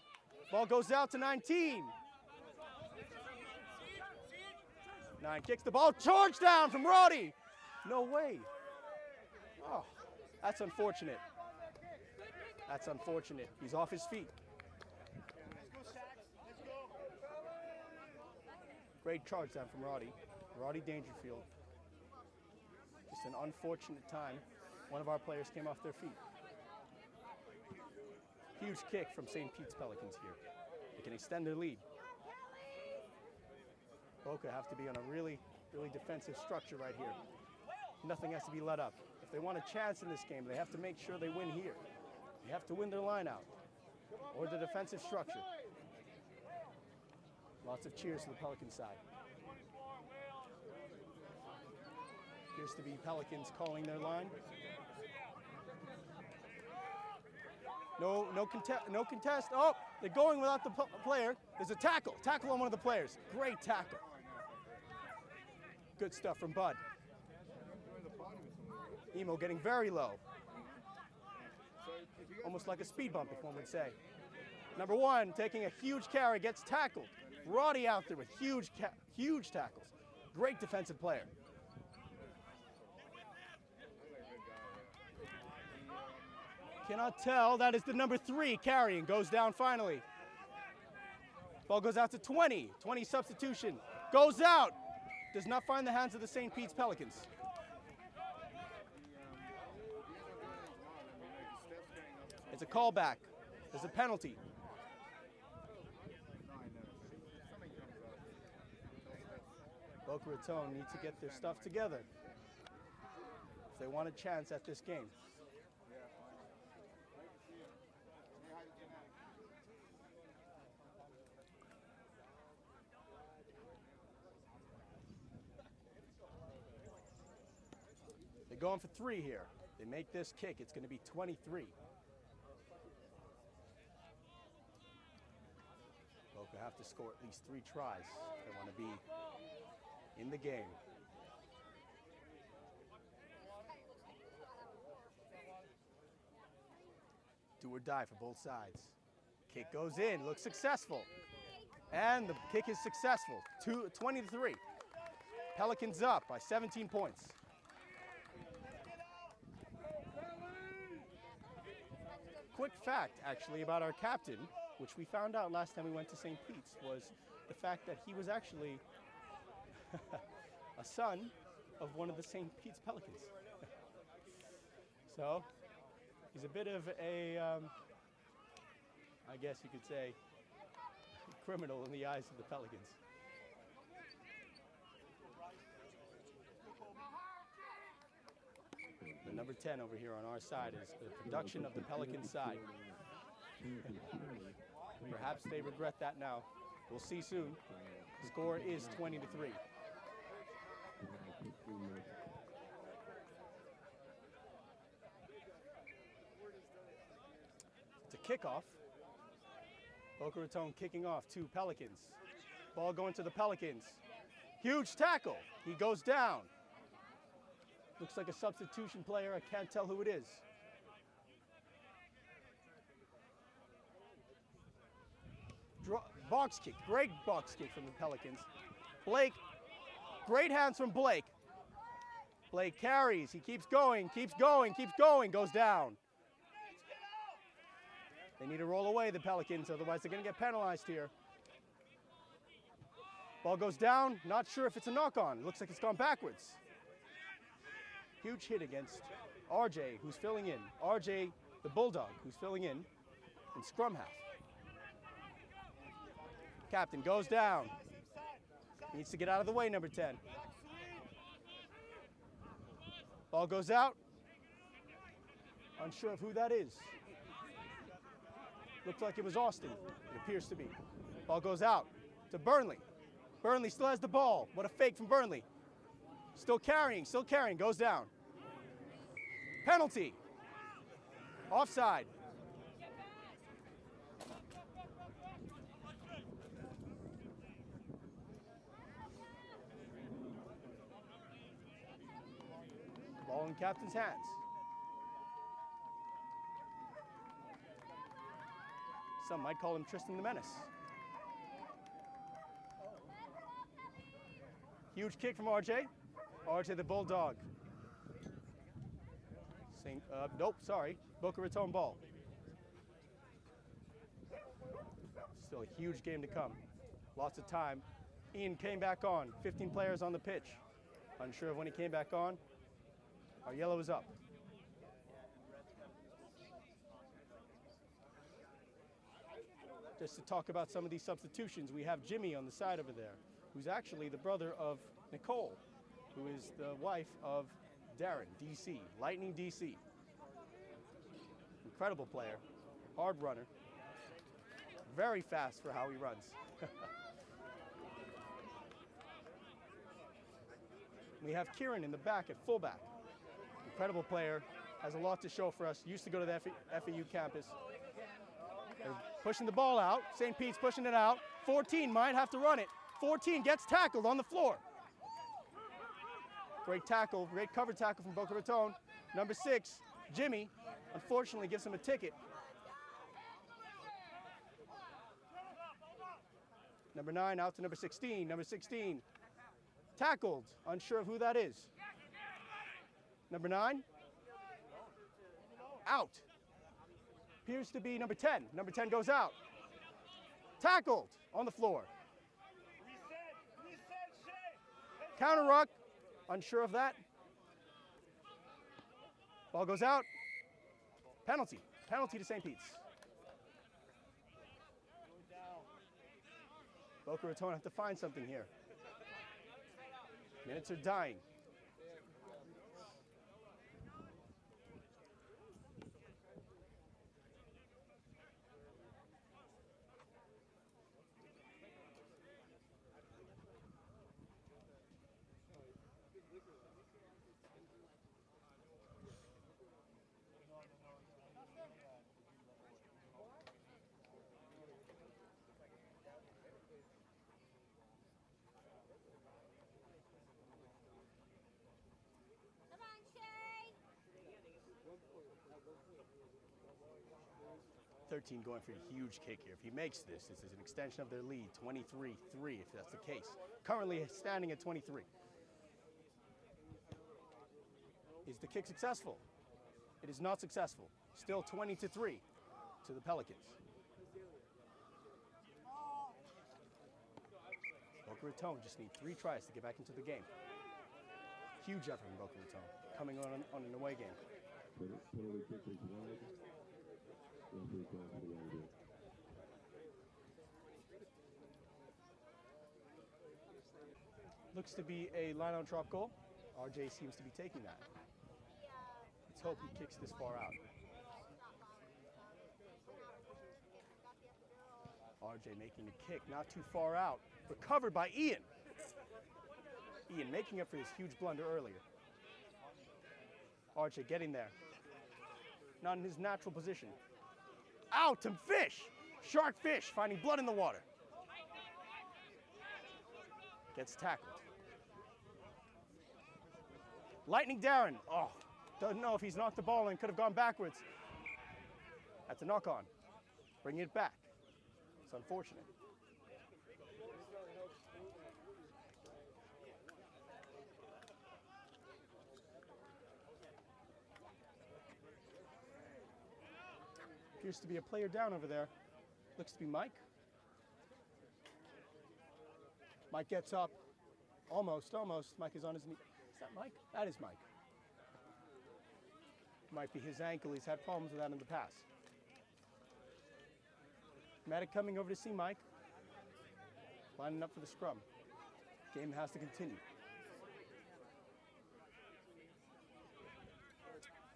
Ball goes out to 19. 9 kicks the ball. Charge down from Roddy. No way. Oh, that's unfortunate. That's unfortunate. He's off his feet. Great charge down from Roddy. Roddy Dangerfield. Just an unfortunate time. One of our players came off their feet. Huge kick from St. Pete's Pelicans here. They can extend their lead. Boca have to be on a really defensive structure right here. Nothing has to be let up. If they want a chance in this game, they have to make sure they win here. They have to win their line out or the defensive structure. Lots of cheers to the Pelican side. Appears to be Pelicans calling their line. No contest. Oh, they're going without the player. There's a tackle. Tackle on one of the players. Great tackle. Good stuff from Bud. Emo getting very low. Almost like a speed bump, if one would say. Number 1, taking a huge carry, gets tackled. Roddy out there with huge tackles. Great defensive player. Cannot tell. That is the number 3 carrying. Goes down finally. Ball goes out to 20. 20 substitution. Goes out. Does not find the hands of the St. Pete's Pelicans. It's a callback. There's a penalty. Boca Raton need to get their stuff together if they want a chance at this game. They're going for 3 here. They make this kick, it's going to be 23. Boca have to score at least 3 tries if they want to be in the game. Do or die for both sides. Kick goes in, looks successful. And the kick is successful. 20-3. Pelicans up by 17 points. Quick fact, actually, about our captain, which we found out last time we went to St. Pete's, was the fact that he was actually a son of one of the St. Pete's Pelicans. So, he's a bit of a, I guess you could say, criminal in the eyes of the Pelicans. The number 10 over here on our side is the production of the Pelican side. Perhaps they regret that now. We'll see soon. The score is 20-3. It's a kickoff. Boca Raton kicking off to Pelicans. Ball going to the Pelicans. Huge tackle. He goes down. Looks like a substitution player. I can't tell who it is. Box kick. Great box kick from the Pelicans. Blake. Great hands from Blake. Blake carries. He keeps going, keeps going, keeps going. Goes down. They need to roll away, the Pelicans, otherwise they're going to get penalized here. Ball goes down. Not sure if it's a knock-on. Looks like it's gone backwards. Huge hit against RJ, who's filling in. RJ, the Bulldog, who's filling in scrum half. Captain goes down. Needs to get out of the way, number 10. Ball goes out. Unsure of who that is. Looks like it was Austin. It appears to be. Ball goes out to Burnley. Burnley still has the ball. What a fake from Burnley. Still carrying, goes down. Penalty. Offside. Ball in captain's hands. Some might call him Tristan the Menace. Huge kick from RJ. RJ the Bulldog. Nope, sorry. Boca Raton ball. Still a huge game to come. Lots of time. Ian came back on. 15 players on the pitch. Unsure of when he came back on. Our yellow is up. Just to talk about some of these substitutions, we have Jimmy on the side over there, who's actually the brother of Nicole, who is the wife of Darren, DC, Lightning DC. Incredible player, hard runner, very fast for how he runs. We have Kieran in the back at fullback. Incredible player, has a lot to show for us. Used to go to the FAU campus. They're pushing the ball out. St. Pete's pushing it out. 14 might have to run it. 14 gets tackled on the floor. Great tackle, great cover tackle from Boca Raton. Number 6, Jimmy, unfortunately gives him a ticket. Number 9 out to number 16. Number 16 tackled, unsure of who that is. Number 9, out. Appears to be number 10. Number 10 goes out. Tackled on the floor. Counter ruck, unsure of that. Ball goes out. Penalty. Penalty to St. Pete's. Boca Raton have to find something here. Minutes are dying. Come on, Shay. 13 going for a huge kick here. If he makes this, this is an extension of their lead, 23-3 if that's the case. Currently standing at 23. Is the kick successful? It is not successful. Still 20-3 to the Pelicans. Boca Raton just need 3 tries to get back into the game. Huge effort from Boca Raton, coming on an away game. Penalty kick is wide. Referee calls for the right. Looks to be a line-out drop goal. RJ seems to be taking that. Let's hope he kicks this far out. RJ making a kick, not too far out. Recovered by Ian. Ian making up for his huge blunder earlier. RJ getting there. Not in his natural position. Out to fish. Shark fish finding blood in the water. Gets tackled. Lightning Darren. Oh, doesn't know if he's knocked the ball in. Could have gone backwards. That's a knock on. Bringing it back. It's unfortunate. Appears to be a player down over there. Looks to be Mike. Mike gets up. Almost. Mike is on his knee. Is that Mike? That is Mike. Might be his ankle. He's had problems with that in the past. Medic coming over to see Mike. Lining up for the scrum. Game has to continue.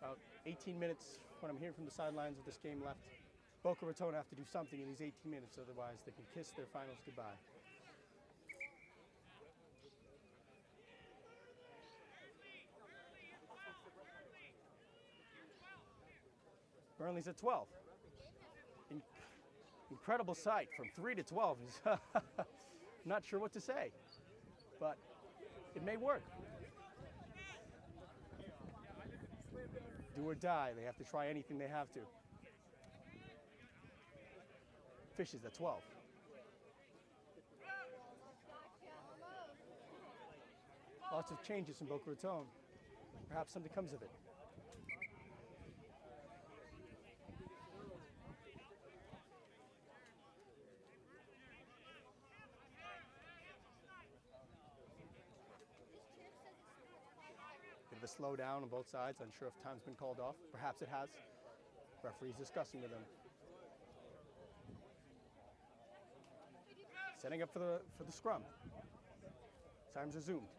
About 18 minutes, what I'm hearing from the sidelines of this game left. Boca Raton have to do something in these 18 minutes, otherwise they can kiss their finals goodbye. Burnley's at 12. Incredible sight from 3 to 12 is not sure what to say, but it may work. Do or die, they have to try anything they have to. Fishes at 12. Lots of changes in Boca Raton. Perhaps something comes of it. Bit of a slowdown on both sides. Unsure if time's been called off. Perhaps it has. Referee's discussing with them. Setting up for the scrum. Time's resumed.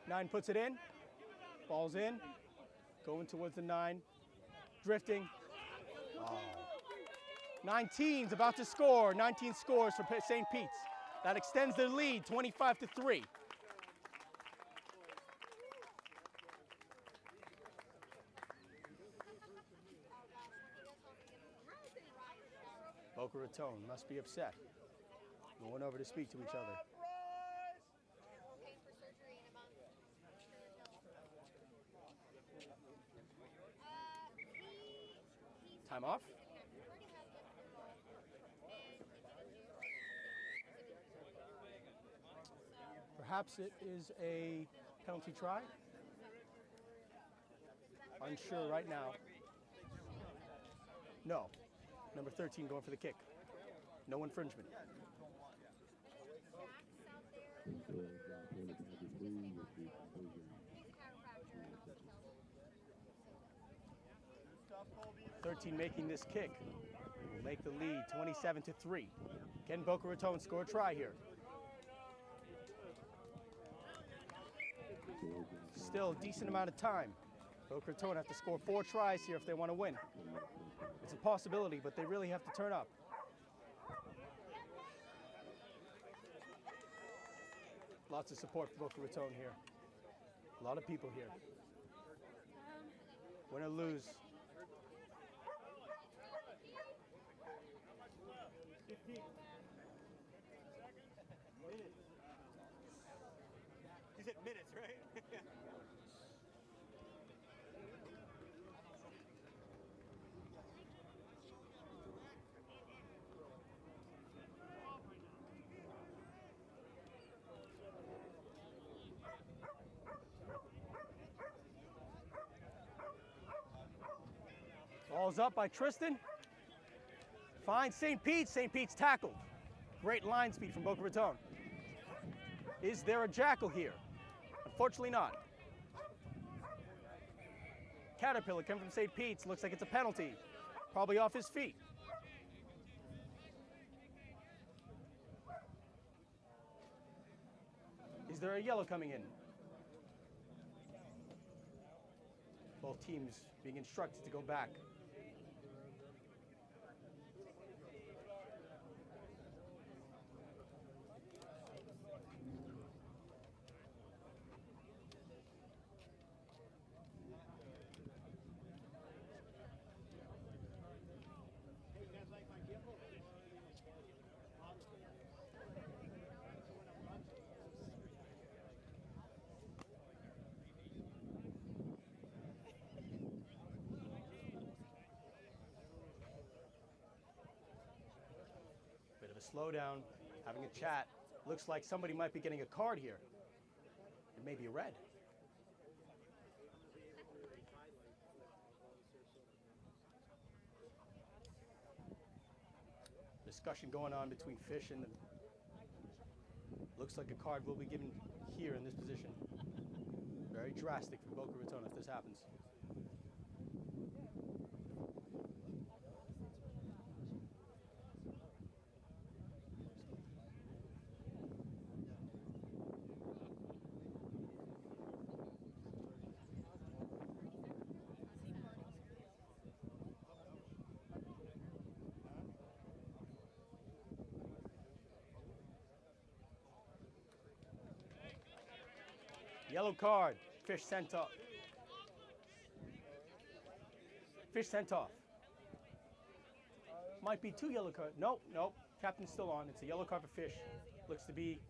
9 puts it in. Ball's in. Going towards the 9. Drifting. Oh. 19's about to score. 19 scores for St. Pete's. That extends their lead, 25-3. Boca Raton must be upset. Going over to speak to each other. Time off. Perhaps it is a penalty try. Unsure right now. No. Number 13 going for the kick. No infringement. So, 13 making this kick will make the lead 27-3. Can Boca Raton score a try here? Still a decent amount of time. Boca Raton have to score 4 tries here if they want to win. It's a possibility, but they really have to turn up. Lots of support for Boca Raton here. A lot of people here. Win or lose. You said minutes, right? Ball's up by Tristan. Finds St. Pete's. St. Pete's tackled. Great line speed from Boca Raton. Is there a jackal here? Unfortunately not. Caterpillar coming from St. Pete's. Looks like it's a penalty. Probably off his feet. Is there a yellow coming in? Both teams being instructed to go back. Slowdown, having a chat. Looks like somebody might be getting a card here. It may be a red. Discussion going on between Fish and looks like a card will be given here in this position. Very drastic for Boca Raton if this happens. Yellow card. Fish sent off. Fish sent off. Might be 2 yellow cards. Nope, nope. Captain's still on. It's a yellow card for Fish. Looks to be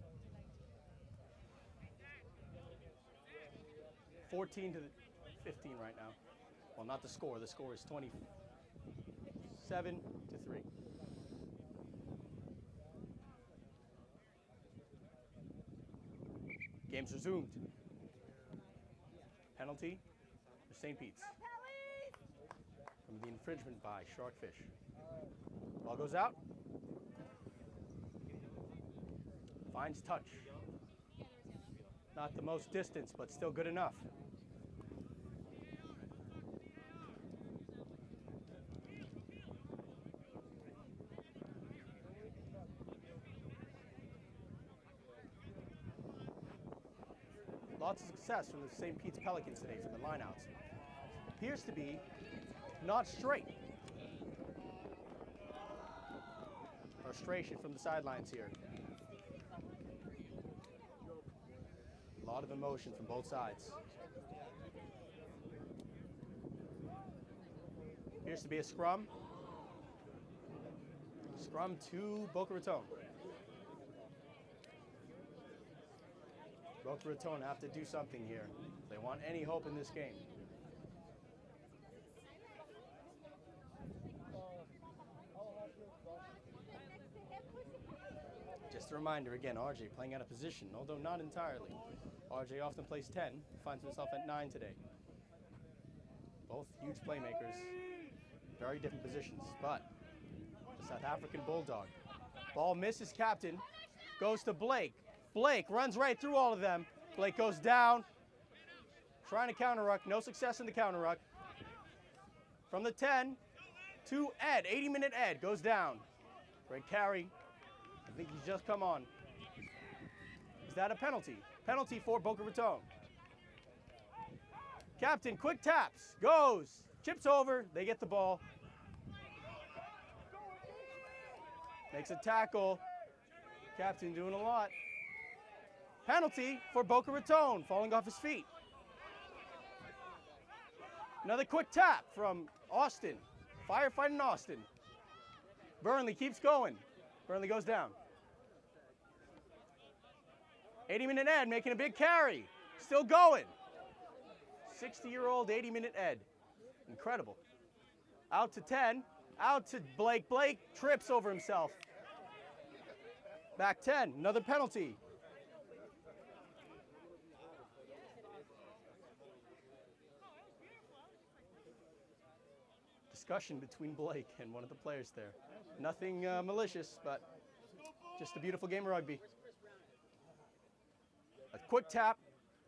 14 to 15 right now. Well, not the score. The score is 27 to 3. Game's resumed. Penalty for St. Pete's from the infringement by Sharkfish. Ball goes out. Finds touch. Not the most distance, but still good enough. Lots of success from the St. Pete's Pelicans today for the lineouts. Appears to be not straight. Frustration from the sidelines here. A lot of emotion from both sides. Appears to be a scrum. Scrum to Boca Raton. Boca Raton have to do something here if they want any hope in this game. Just a reminder again, RJ playing out of position, although not entirely. RJ often plays 10, finds himself at 9 today. Both huge playmakers, very different positions, but the South African Bulldog. Ball misses captain, goes to Blake. Blake runs right through all of them. Blake goes down, trying to counter ruck, no success in the counter ruck. From the 10 to Ed, 80-minute Ed goes down. Great carry. I think he's just come on. Is that a penalty? Penalty for Boca Raton. Captain, quick taps, goes, chips over, they get the ball. Makes a tackle. Captain doing a lot. Penalty for Boca Raton, falling off his feet. Another quick tap from Austin, firefighting Austin. Burnley keeps going. Burnley goes down. 80-minute Ed making a big carry. Still going. 60-year-old 80-minute Ed. Incredible. Out to 10. Out to Blake. Blake trips over himself. Back 10. Another penalty. Discussion between Blake and one of the players there. Nothing malicious, but just a beautiful game of rugby. A quick tap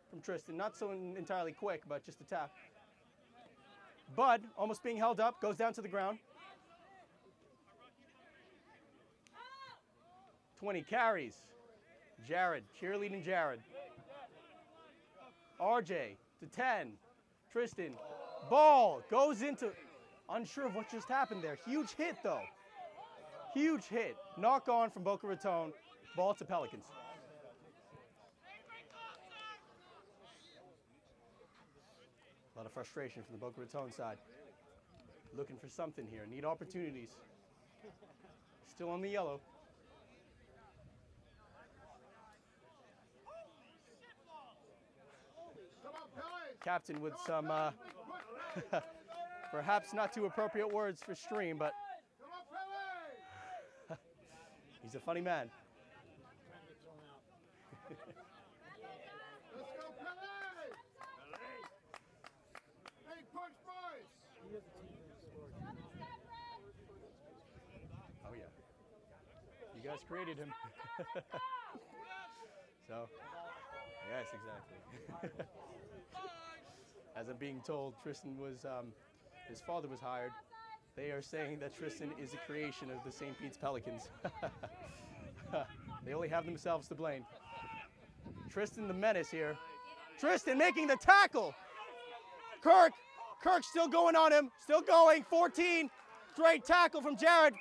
from Tristan, not so entirely quick, but just a tap. Bud, almost being held up, goes down to the ground. 20 carries. Jared, cheerleading Jared. RJ to 10. Tristan, ball goes into, unsure of what just happened there. Huge hit though. Huge hit. Knock on from Boca Raton. Ball to Pelicans. A lot of frustration from the Boca Raton side. Looking for something here. Need opportunities. Still on the yellow. Captain with some perhaps not too appropriate words for stream, but he's a funny man. Let's go, Pele! Big push, boys! Oh yeah. You guys created him. So, yes, exactly. As I'm being told, Tristan was, his father was hired. They are saying that Tristan is a creation of the St. Pete's Pelicans. They only have themselves to blame. Tristan the menace here. Tristan making the tackle. Kirk still going on him, still going, 14. Great tackle from Jared.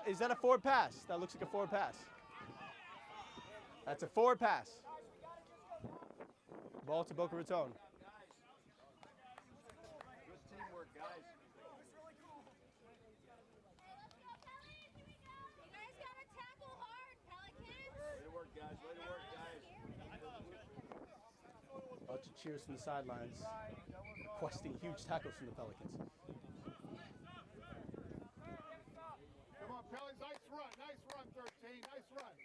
Is that a forward pass? That looks like a forward pass. That's a forward pass. Ball to Boca Raton. Good teamwork, guys. You guys gotta tackle hard, Pelicans. Way to work, guys. Way to work, guys. Bunch of cheers from the sidelines, requesting huge tackles from the Pelicans. Come on, Pellies. Nice run. Nice run, 13. Nice run.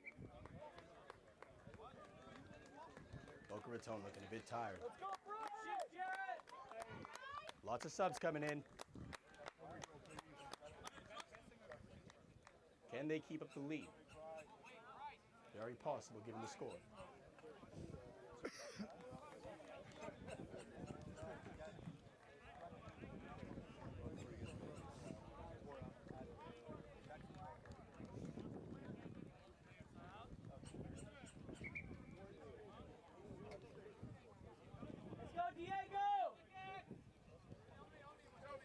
Boca Raton looking a bit tired. Lots of subs coming in. Can they keep up the lead? Very possible given the score.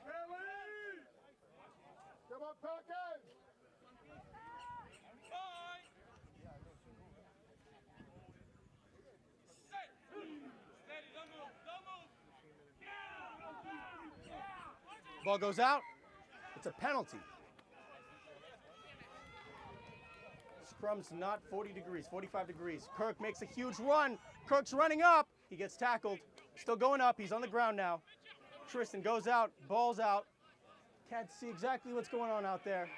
Pellies! Come on, Pelicans. Ball goes out. It's a penalty. Scrum's not 40 degrees, 45 degrees. Kirk makes a huge run. Kirk's running up. He gets tackled. Still going up. He's on the ground now. Tristan goes out. Ball's out. Can't see exactly what's going on out there.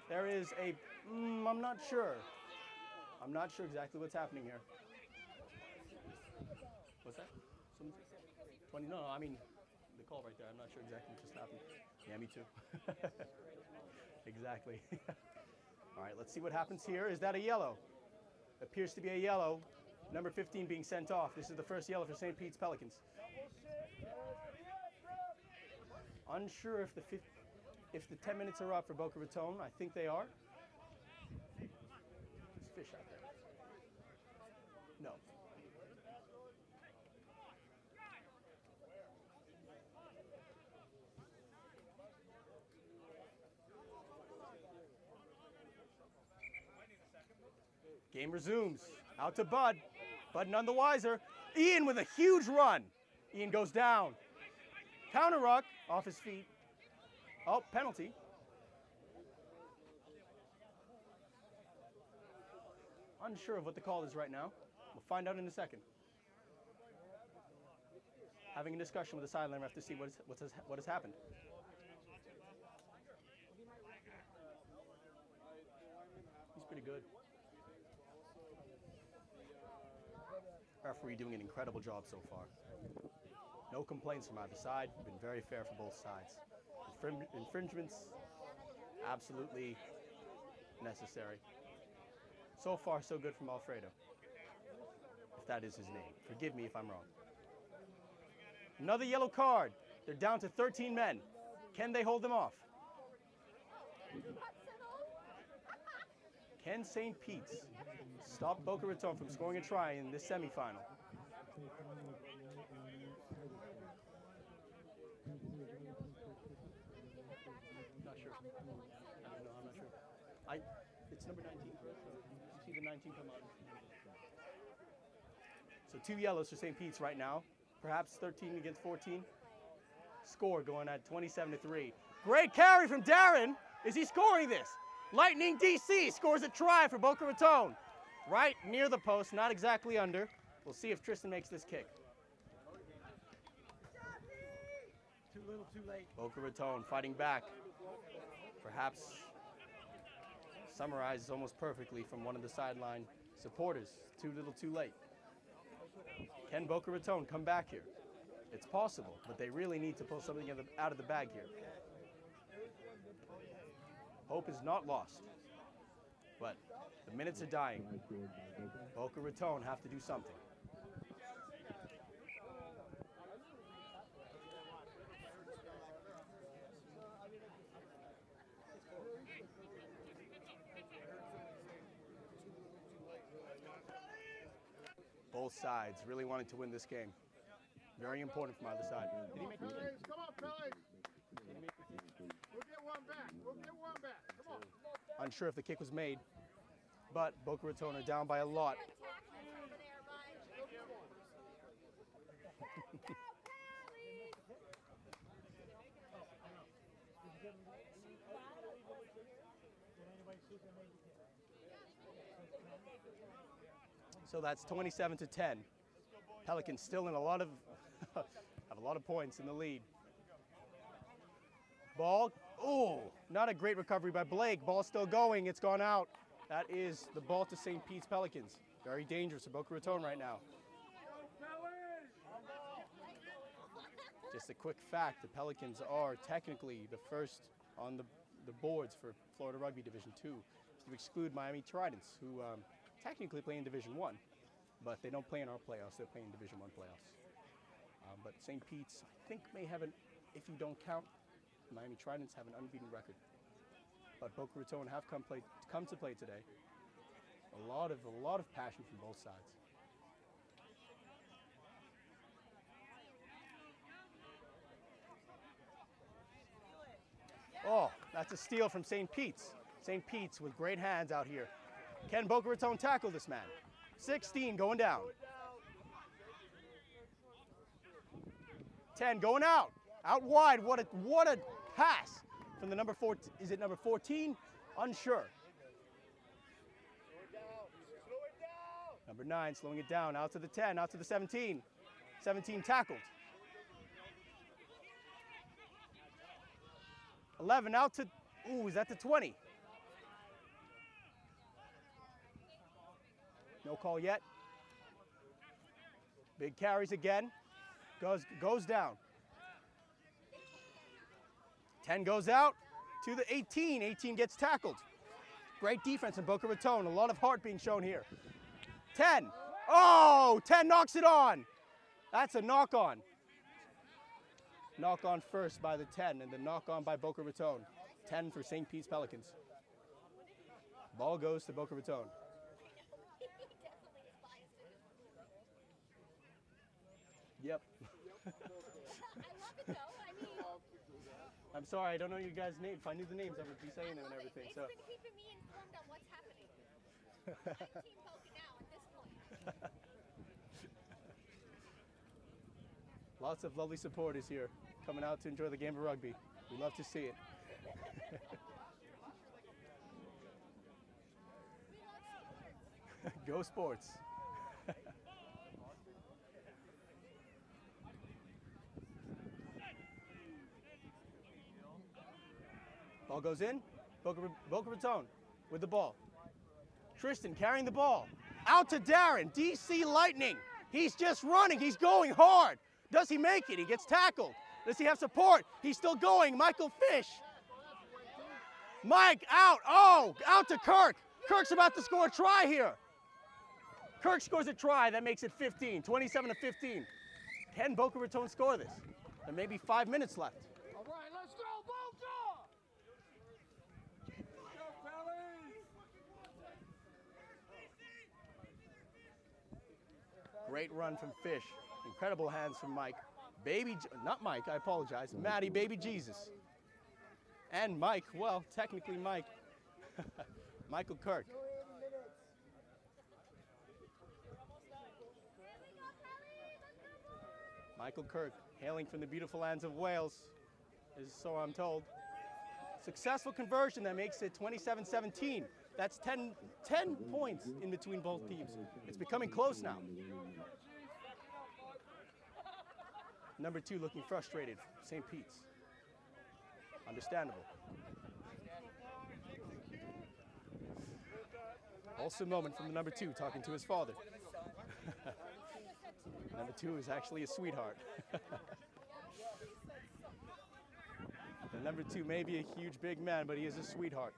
There is a, I'm not sure. I'm not sure exactly what's happening here. What's that? 20? No, I mean, the call right there. I'm not sure exactly what just happened. Yeah, me too. Exactly. All right, let's see what happens here. Is that a yellow? Appears to be a yellow. Number 15 being sent off. This is the first yellow for St. Pete's Pelicans. Unsure if the 10 minutes are up for Boca Raton. I think they are. There's fish out there. No. Game resumes. Out to Bud. Bud none the wiser. Ian with a huge run. Ian goes down. Counter ruck off his feet. Oh, penalty. Unsure of what the call is right now. We'll find out in a second. Having a discussion with the sideline ref to see what has happened. He's pretty good. Referee doing an incredible job so far. No complaints from either side. Been very fair for both sides. Infringements, absolutely necessary. So far, so good from Alfredo. If that is his name. Forgive me if I'm wrong. Another yellow card. They're down to 13 men. Can they hold them off? Can St. Pete's stop Boca Raton from scoring a try in this semifinal? Not sure. I don't know, I'm not sure. It's number 19, correct? You see the 19 come on. So 2 yellows for St. Pete's right now. Perhaps 13 against 14. Score going at 27-3. Great carry from Darren. Is he scoring this? Lightning DC scores a try for Boca Raton. Right near the post, not exactly under. We'll see if Tristan makes this kick. Too little, too late. Boca Raton fighting back. Perhaps summarizes almost perfectly from one of the sideline supporters. Too little, too late. Can Boca Raton come back here? It's possible, but they really need to pull something out of the bag here. Hope is not lost, but the minutes are dying. Boca Raton have to do something. Both sides really wanting to win this game. Very important from either side. Did he make a mistake? Come on, Pellies. We'll get one back. We'll get one back. Come on. Unsure if the kick was made, but Boca Raton are down by a lot. So that's 27-10. Pelicans still in a lot of have a lot of points in the lead. Ball, oh, not a great recovery by Blake. Ball still going, it's gone out. That is the ball to St. Pete's Pelicans. Very dangerous for Boca Raton right now. Just a quick fact, the Pelicans are technically the first on the boards for Florida Rugby Division II, to exclude Miami Tridents, who technically play in Division I, but they don't play in our playoffs, they play in Division I playoffs. But St. Pete's, I think, may have if you don't count, Miami Tridents have an unbeaten record. But Boca Raton have come to play today. A lot of passion from both sides. Oh, that's a steal from St. Pete's. St. Pete's with great hands out here. Can Boca Raton tackle this man? 16 going down. 10 going out. Out wide. What a pass from the number 4. Is it number 14? Unsure. Number 9 slowing it down. Out to the 10. Out to the 17. 17 tackled. 11 out to, ooh, is that the 20? No call yet. Big carries again. Goes down. 10 goes out to the 18. 18 gets tackled. Great defense in Boca Raton. A lot of heart being shown here. 10. Oh, 10 knocks it on. That's a knock on. Knock on first by the 10, and the knock on by Boca Raton. 10 for St. Pete's Pelicans. Ball goes to Boca Raton. Yep. I love it though. I mean, I'm sorry, I don't know you guys' names. If I knew the names, I would be saying them and everything. It's So. been keeping me informed on what's happening. I'm Team Boca now at this point. Lots of lovely supporters here coming out to enjoy the game of rugby. We love to see it. Go sports. Ball goes in. Boca Raton with the ball. Tristan carrying the ball. Out to Darren. DC Lightning. He's just running. He's going hard. Does he make it? He gets tackled. Does he have support? He's still going. Michael Fish. Mike out. Oh, out to Kirk. Kirk's about to score a try here. Kirk scores a try. That makes it 15. 27-15. Can Boca Raton score this? There may be 5 minutes left. All right, let's go, Boca! Great run from Fish. Incredible hands from Mike. Not Mike, I apologize. Matty Baby Jesus. And Mike, well, technically Mike. Michael Kirk. Michael Kirk, hailing from the beautiful lands of Wales, is so I'm told. Successful conversion that makes it 27-17. That's 10 points in between both teams. It's becoming close now. Number 2 looking frustrated, St. Pete's. Understandable. Also a moment from the number 2 talking to his father. Number 2 is actually a sweetheart. The number 2 may be a huge big man, but he is a sweetheart.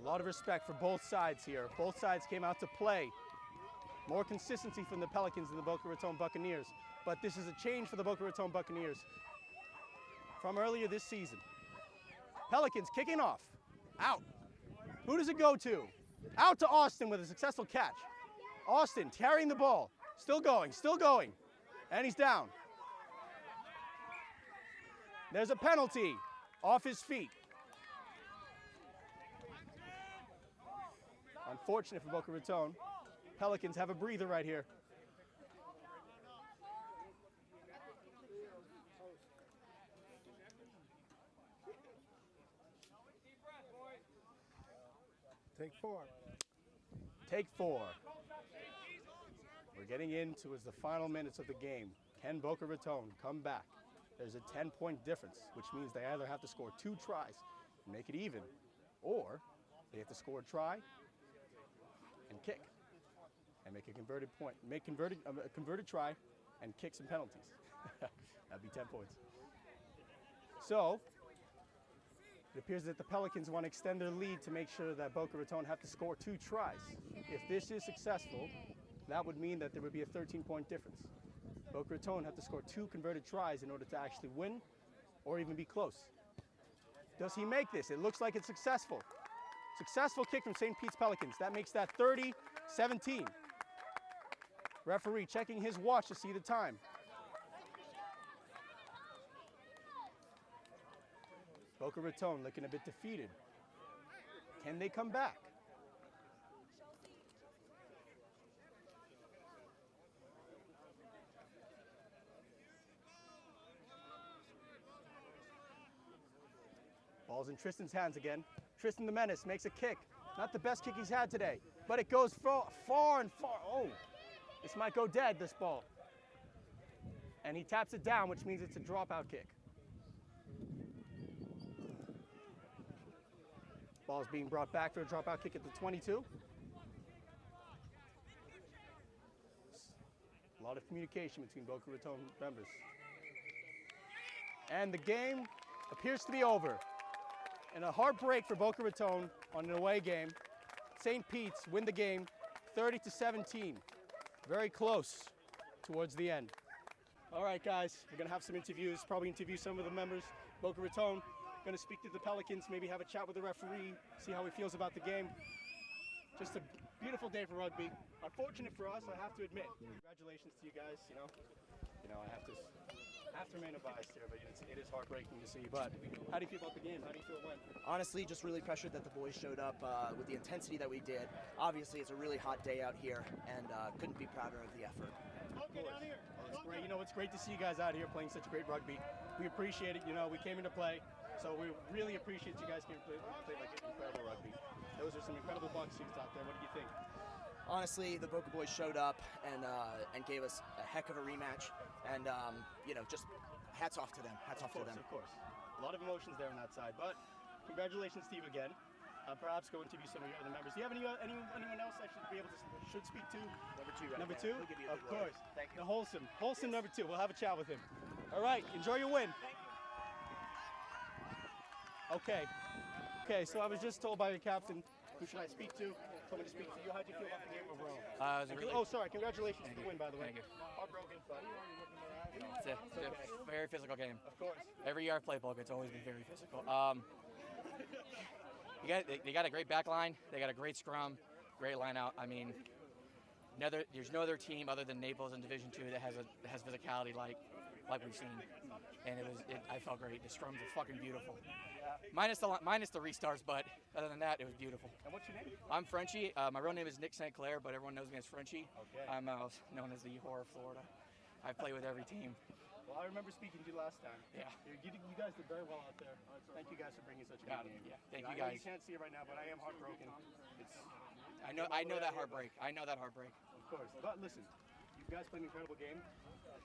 A lot of respect for both sides here. Both sides came out to play. More consistency from the Pelicans than the Boca Raton Buccaneers. But this is a change for the Boca Raton Buccaneers from earlier this season. Pelicans kicking off. Out. Who does it go to? Out to Austin with a successful catch. Austin carrying the ball. Still going, still going. And he's down. There's a penalty off his feet. Unfortunate for Boca Raton. Pelicans have a breather right here. Take 4. Take 4. We're getting into is the final minutes of the game. Can Boca Raton come back? There's a 10-point difference, which means they either have to score 2 tries and make it even, or they have to score a try and kick and make a converted point, a converted try and kick some penalties. That'd be 10 points. So it appears that the Pelicans want to extend their lead to make sure that Boca Raton have to score 2 tries. If this is successful, that would mean that there would be a 13-point difference. Boca Raton have to score 2 converted tries in order to actually win or even be close. Does he make this? It looks like it's successful. Successful kick from St. Pete's Pelicans. That makes that 30-17. Referee checking his watch to see the time. Boca Raton looking a bit defeated. Can they come back? Ball's in Tristan's hands again. Tristan the Menace makes a kick. Not the best kick he's had today, but it goes far and far. Oh, this might go dead, this ball. And he taps it down, which means it's a dropout kick. Ball's being brought back for a dropout kick at the 22. A lot of communication between Boca Raton members. And the game appears to be over. And a heartbreak for Boca Raton on an away game. St. Pete's win the game 30-17. Very close towards the end. All right, guys, we're gonna have some interviews, probably interview some of the members. Boca Raton, gonna speak to the Pelicans, maybe have a chat with the referee, see how he feels about the game. Just a beautiful day for rugby. Unfortunate for us, I have to admit. Congratulations to you guys, you know I have to remain biased here, but it is heartbreaking to see. But how do you feel about the game? How do you feel it went? Honestly, just really pressured that the boys showed up with the intensity that we did. Obviously, it's a really hot day out here, and couldn't be prouder of the effort. Okay, down here. Well, it's great. It's great to see you guys out here playing such great rugby. We appreciate it. We came in to play, so we really appreciate you guys came to play like incredible rugby. Those are some incredible Bucks teams out there. What do you think? Honestly, the Boca boys showed up and gave us a heck of a rematch, and just hats off to them. Hats off to them. Of course. A lot of emotions there on that side, but congratulations, Steve, again. Perhaps go interview some of your other members. Do you have anyone else I should speak to? Number 2, right Number there. 2? We'll give you a Of good word. course. Thank you. The wholesome number 2. We'll have a chat with him. All right, enjoy your win. Okay, so I was just told by your captain, who should I speak to? Told me to speak to you. How did you feel about the game overall? Sorry, congratulations for the win, by the way. Thank you. Heartbroken, but It's a very physical game. of course. Every year I've played Boca, it's always been very physical. They got a great back line. They got a great scrum, great line out. I mean, there's no other team other than Naples in Division II that has physicality like we've seen. And I felt great. The scrums are fucking beautiful. Minus the restarts, but other than that, it was beautiful. And what's your name? I'm Frenchie. My real name is Nick St. Clair, but everyone knows me as Frenchie. Okay. I'm known as the whore of Florida. I play with every team. Well, I remember speaking to you last time. Yeah. You guys did very well out there. Thank you guys for bringing such a good game. Yeah. Thank I you know guys. you can't see it right now, but I am heartbroken. I know that heartbreak. I know that heartbreak. Of course. But listen, you guys played an incredible game.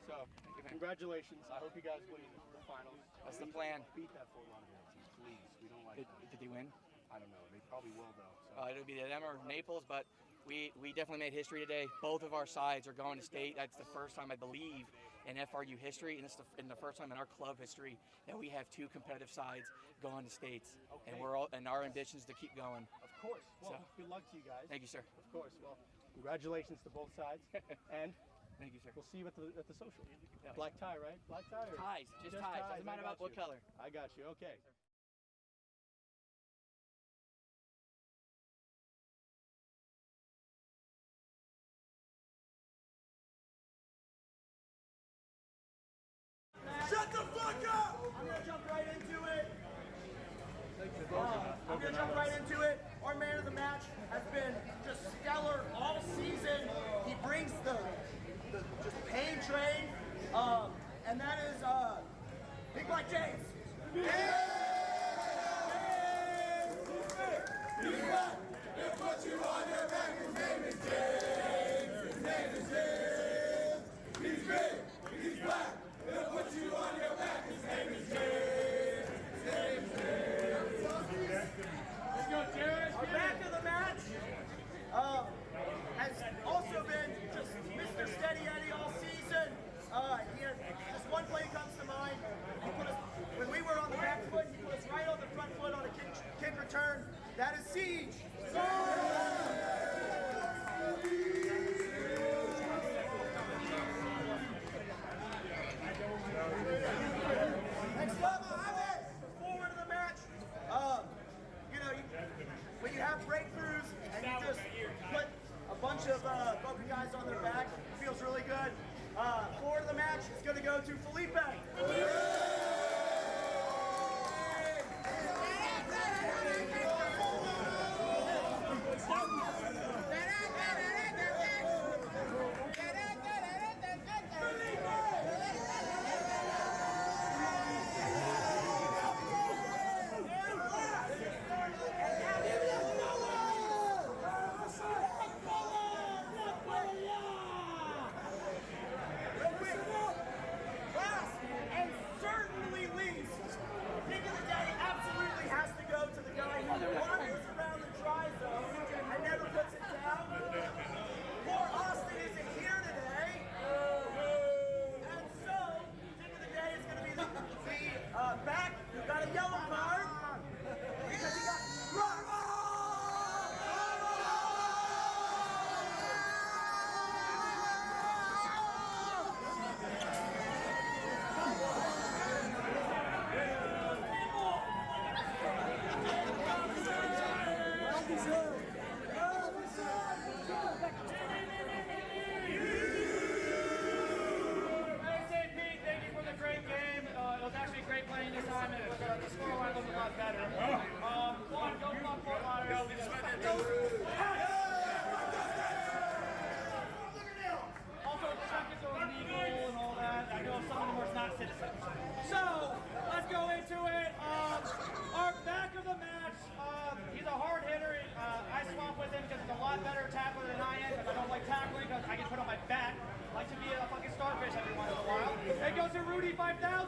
So, congratulations. I hope you guys win the finals. That's the Please plan. Beat that Fort Lauderdale team, please. We don't like them. Did they win? I don't know. They probably will, though. So. It'll be them or Naples, but we definitely made history today. Both of our sides are going to state. That's the first time, I believe, in FRU history, and it's the first time in our club history that we have 2 competitive sides going to states. Okay. And our ambition is to keep going. Of course. Well, good luck to you guys. Thank you, sir. Of course. Well, congratulations to both sides. And Thank you, sir. we'll see you at the social. Yeah. Black tie, right? Black tie? Or? Ties, just ties. Doesn't matter I about what got you. color. I got you. Okay. Shut the fuck up! I'm gonna jump right into it. Our man of the match has been just stellar all season. He brings the just pain train, and that is Big Black James. Big Black, Big Our back of the match has also been just Mr. Steady Eddie all season. Just one play comes to mind. He put us, when we were on the back foot, he put us right on the front foot on a kick return. That is Siege. Next up, forward of the match. When you have breakthroughs and you just put a bunch of Boca guys on their back, it feels really good. Forward of the match is going to go to Felipe. Last and certainly least, pick of the day absolutely has to go to the guy who wanders around the try zone and never puts it down. Poor Austin isn't here today. And so, pick of the day is going to be the back who got a yellow card because he got Thank you for the great game. It was actually great playing this time, and the scoreline was a lot better. Go Fort Lauderdale. Also, seconds over the eagle and all that. I know some of them are not citizens. So, let's go into it. Our back of the match, he's a hard hitter. I swap with him because he's a lot better tackler than I am, because I don't like tackling because I get put on my back. I like to be a fucking starfish every once in a while. It goes to Rudy 5000.